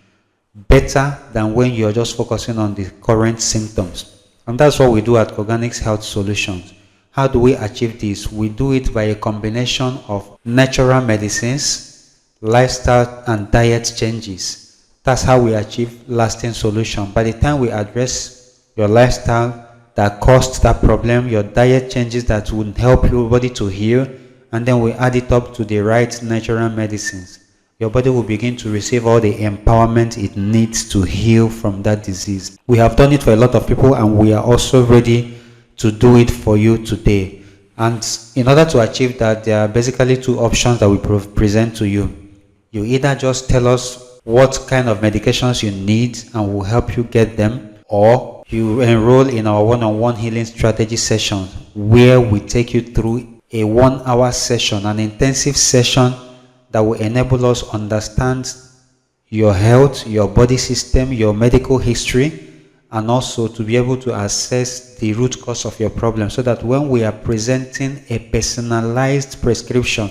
better than when you're just focusing on the current symptoms. And that's what we do at Organics Health Solutions. How do we achieve this? We do it by a combination of natural medicines, lifestyle and diet changes. That's how we achieve lasting solution. By the time we address your lifestyle that caused that problem, your diet changes that would help your body to heal, and then we add it up to the right natural medicines, your body will begin to receive all the empowerment it needs to heal from that disease. We have done it for a lot of people, and we are also ready to do it for you today. And in order to achieve that, there are basically two options that we present to you. You either just tell us what kind of medications you need and we'll help you get them, or you enroll in our one-on-one healing strategy session, where we take you through a 1 hour session, an intensive session that will enable us understand your health, your body system, your medical history, and also to be able to assess the root cause of your problem, so that when we are presenting a personalized prescription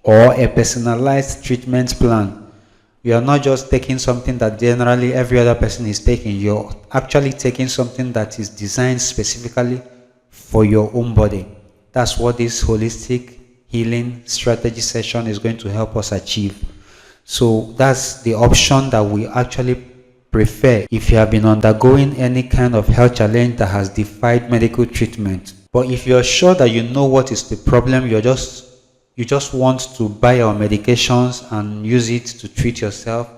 or a personalized treatment plan, You are not just taking something that generally every other person is taking. You're actually taking something that is designed specifically for your own body. That's what this holistic healing strategy session is going to help us achieve. So that's the option that we actually prefer if you have been undergoing any kind of health challenge that has defied medical treatment. But if you're sure that you know what is the problem, you just want to buy our medications and use it to treat yourself,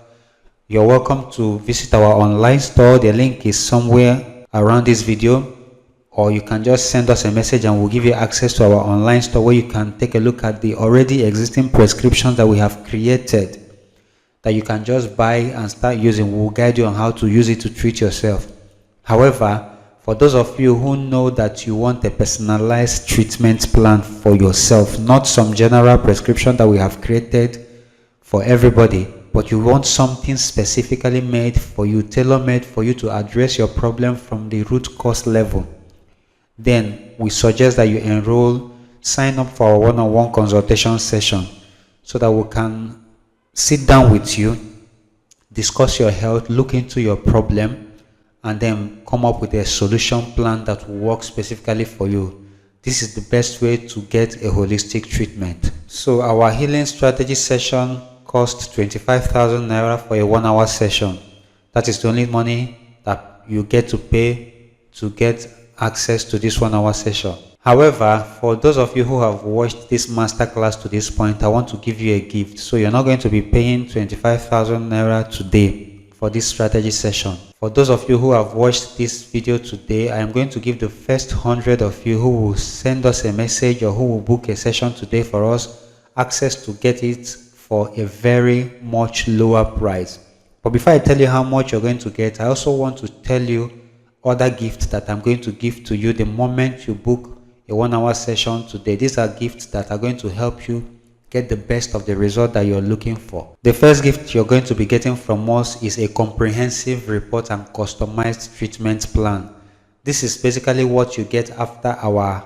you're welcome to visit our online store. The link is somewhere around this video, or you can just send us a message and we'll give you access to our online store where you can take a look at the already existing prescriptions that we have created that you can just buy and start using. We'll guide you on how to use it to treat yourself. However, for those of you who know that you want a personalized treatment plan for yourself, not some general prescription that we have created for everybody, but you want something specifically made for you, tailor-made for you to address your problem from the root cause level, then we suggest that you sign up for our one-on-one consultation session so that we can sit down with you, discuss your health, look into your problem, and then come up with a solution plan that will work specifically for you. This is the best way to get a holistic treatment. So our healing strategy session costs 25,000 naira for a 1-hour session. That is the only money that you get to pay to get access to this 1-hour session. However, for those of you who have watched this masterclass to this point, I want to give you a gift. So you're not going to be paying 25,000 naira today for this strategy session. For those of you who have watched this video today, I am going to give the first 100 of you who will send us a message or who will book a session today for us access to get it for a very much lower price. But before I tell you how much you're going to get, I also want to tell you other gifts that I'm going to give to you the moment you book a 1-hour session today. These are gifts that are going to help you get the best of the result that you're looking for. The first gift you're going to be getting from us is a comprehensive report and customized treatment plan. This is basically what you get after our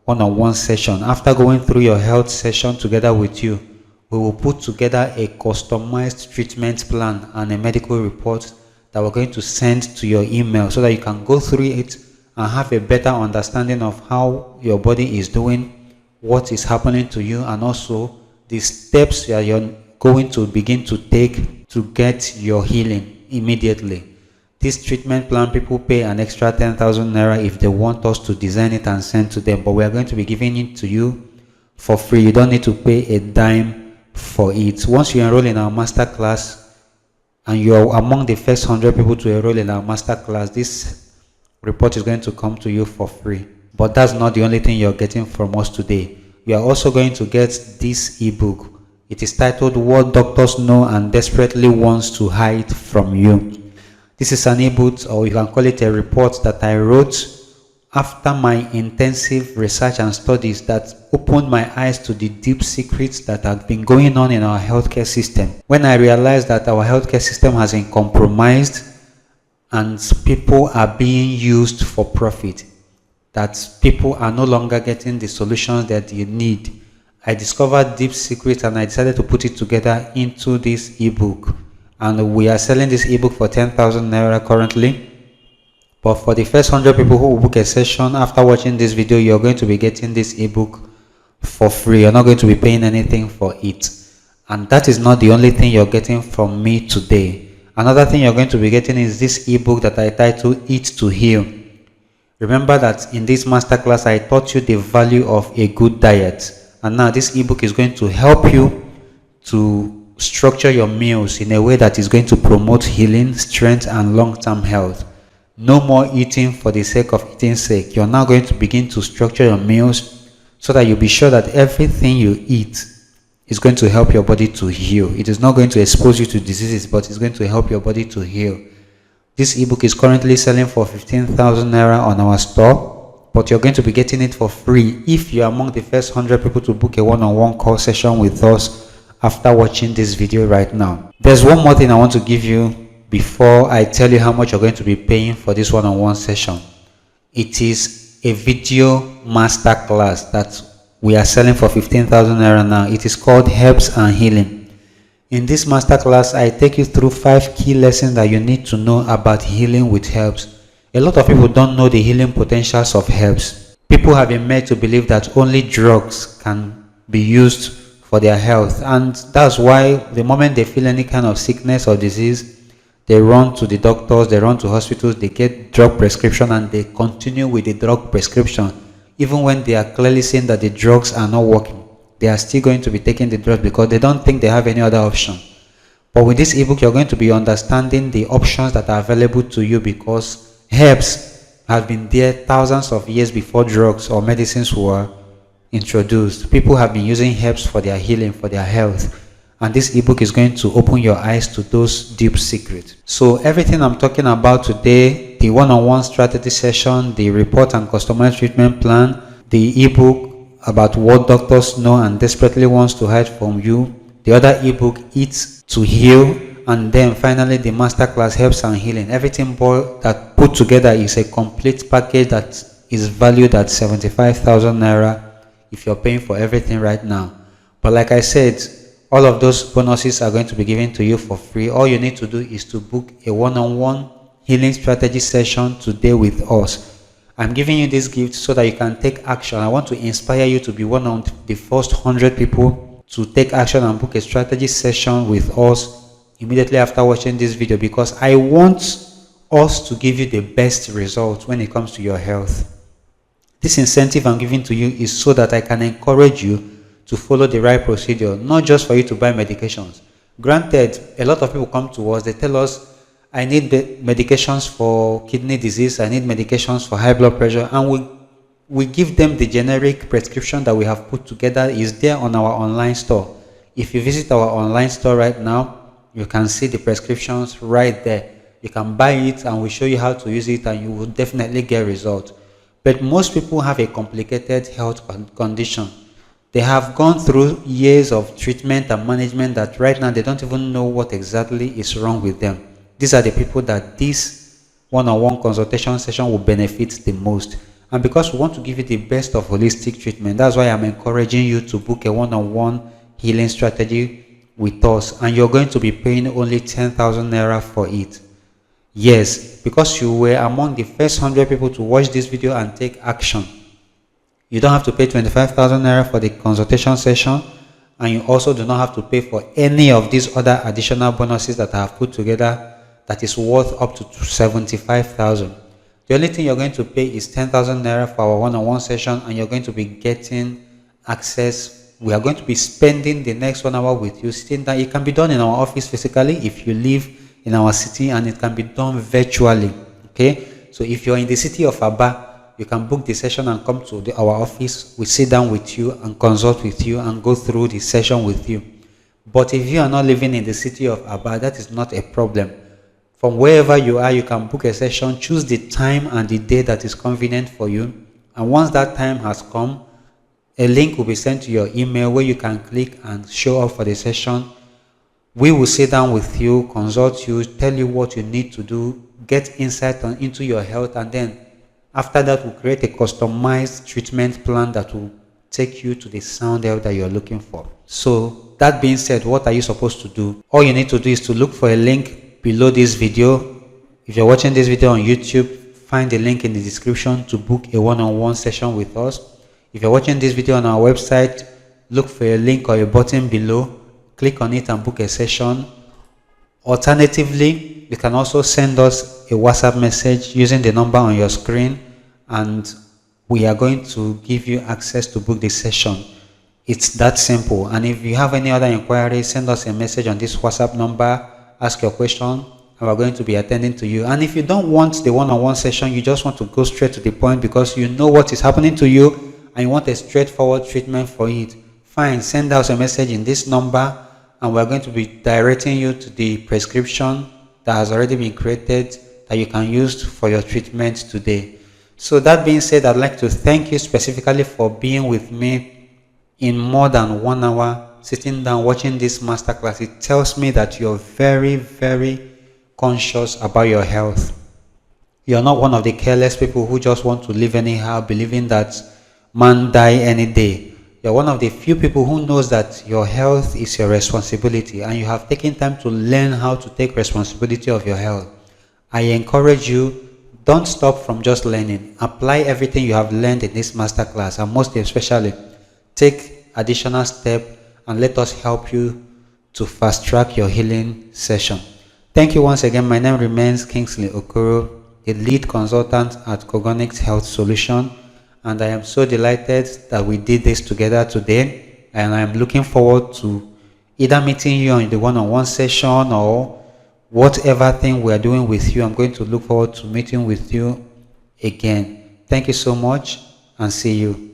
one-on-one session. After going through your health session together with you, we will put together a customized treatment plan and a medical report that we're going to send to your email so that you can go through it and have a better understanding of how your body is doing, what is happening to you, and also the steps that you're going to begin to take to get your healing immediately. This treatment plan, people pay an extra 10,000 naira if they want us to design it and send to them, but we are going to be giving it to you for free. You don't need to pay a dime for it. Once you enroll in our masterclass and you're among the first 100 people to enroll in our masterclass, this report is going to come to you for free. But that's not the only thing you're getting from us today. You are also going to get this ebook. It is titled What Doctors Know and Desperately Wants to Hide from You. This is an ebook, or you can call it a report, that I wrote after my intensive research and studies that opened my eyes to the deep secrets that have been going on in our healthcare system. When I realized that our healthcare system has been compromised and people are being used for profit, that people are no longer getting the solutions that they need, I discovered deep secrets and I decided to put it together into this ebook. And we are selling this ebook for 10,000 naira currently. But for the first 100 people who will book a session after watching this video, you're going to be getting this ebook for free. You're not going to be paying anything for it. And that is not the only thing you're getting from me today. Another thing you're going to be getting is this ebook that I titled Eat to Heal. Remember that in this masterclass, I taught you the value of a good diet. And now this ebook is going to help you to structure your meals in a way that is going to promote healing, strength, and long-term health. No more eating for the sake of eating's sake. You're now going to begin to structure your meals so that you'll be sure that everything you eat is going to help your body to heal. It is not going to expose you to diseases, but it's going to help your body to heal. This ebook is currently selling for 15,000 naira on our store, but you're going to be getting it for free if you're among the first 100 people to book a one-on-one call session with us after watching this video right now. There's one more thing I want to give you before I tell you how much you're going to be paying for this one-on-one session. It is a video masterclass that we are selling for 15,000 naira now. It is called Herbs and Healing. In this masterclass, I take you through 5 key lessons that you need to know about healing with herbs. A lot of people don't know the healing potentials of herbs. People have been made to believe that only drugs can be used for their health, and that's why the moment they feel any kind of sickness or disease, they run to the doctors, they run to hospitals, they get drug prescription, and they continue with the drug prescription. Even when they are clearly saying that the drugs are not working, they are still going to be taking the drugs because they don't think they have any other option. But with this ebook, you're going to be understanding the options that are available to you, because herbs have been there thousands of years before drugs or medicines were introduced. People have been using herbs for their healing, for their health. And this ebook is going to open your eyes to those deep secrets. So everything I'm talking about today, the one-on-one strategy session, the report and customized treatment plan, the ebook about what doctors know and desperately wants to hide from you, the other ebook, Eat to Heal, and then finally the masterclass, Herbs and Healing. Everything that put together is a complete package that is valued at 75,000 naira if you're paying for everything right now. But like I said, all of those bonuses are going to be given to you for free. All you need to do is to book a one-on-one healing strategy session today with us. I'm giving you this gift so that you can take action. I want to inspire you to be one of the first 100 people to take action and book a strategy session with us immediately after watching this video, because I want us to give you the best results when it comes to your health. This incentive I'm giving to you is so that I can encourage you to follow the right procedure, not just for you to buy medications. Granted, a lot of people come to us, they tell us, I need medications for kidney disease, I need medications for high blood pressure, and we give them the generic prescription that we have put together. Is there on our online store. If you visit our online store right now, you can see the prescriptions right there. You can buy it and we show you how to use it, and you will definitely get results. But most people have a complicated health condition. They have gone through years of treatment and management that right now they don't even know what exactly is wrong with them. These are the people that this one-on-one consultation session will benefit the most. And because we want to give you the best of holistic treatment, that's why I'm encouraging you to book a one-on-one healing strategy with us. And you're going to be paying only 10,000 naira for it. Yes, because you were among the first 100 people to watch this video and take action. You don't have to pay 25,000 naira for the consultation session, and you also do not have to pay for any of these other additional bonuses that I have put together that is worth up to 75,000. The only thing you're going to pay is 10,000 naira for our one-on-one session, and you're going to be getting access. We are going to be spending the next 1 hour with you sitting down. It can be done in our office physically if you live in our city, and it can be done virtually. Okay, so if you're in the city of Aba, you can book the session and come to our office. We sit down with you and consult with you and go through the session with you. But if you are not living in the city of Aba, that is not a problem. From wherever you are, you can book a session, choose the time and the day that is convenient for you. And once that time has come, a link will be sent to your email where you can click and show up for the session. We will sit down with you, consult you, tell you what you need to do, get insight into your health, and then after that, we'll create a customized treatment plan that will take you to the sound health that you're looking for. So that being said, what are you supposed to do? All you need to do is to look for a link below this video. If you're watching this video on YouTube, find the link in the description to book a one-on-one session with us. If you're watching this video on our website, look for a link or a button below, click on it and book a session. Alternatively, you can also send us a WhatsApp message using the number on your screen, and we are going to give you access to book the session. It's that simple. And if you have any other inquiries, send us a message on this WhatsApp number, ask your question, and we're going to be attending to you. And if you don't want the one-on-one session, you just want to go straight to the point because you know what is happening to you and you want a straightforward treatment for it, fine, send us a message in this number, and we're going to be directing you to the prescription that has already been created that you can use for your treatment today. So that being said, I'd like to thank you specifically for being with me in more than 1 hour, sitting down watching this masterclass. It tells me that you're very, very conscious about your health. You're not one of the careless people who just want to live anyhow, believing that man die any day. You're one of the few people who knows that your health is your responsibility and you have taken time to learn how to take responsibility of your health. I encourage you, don't stop from just learning. Apply everything you have learned in this masterclass, and most especially, take additional step and let us help you to fast track your healing session. Thank you once again. My name remains Kingsley Okoro, the lead consultant at Cogonics Health Solution, and I am so delighted that we did this together today, and I am looking forward to either meeting you in the one-on-one session or whatever thing we are doing with you. I'm going to look forward to meeting with you again. Thank you so much, and see you.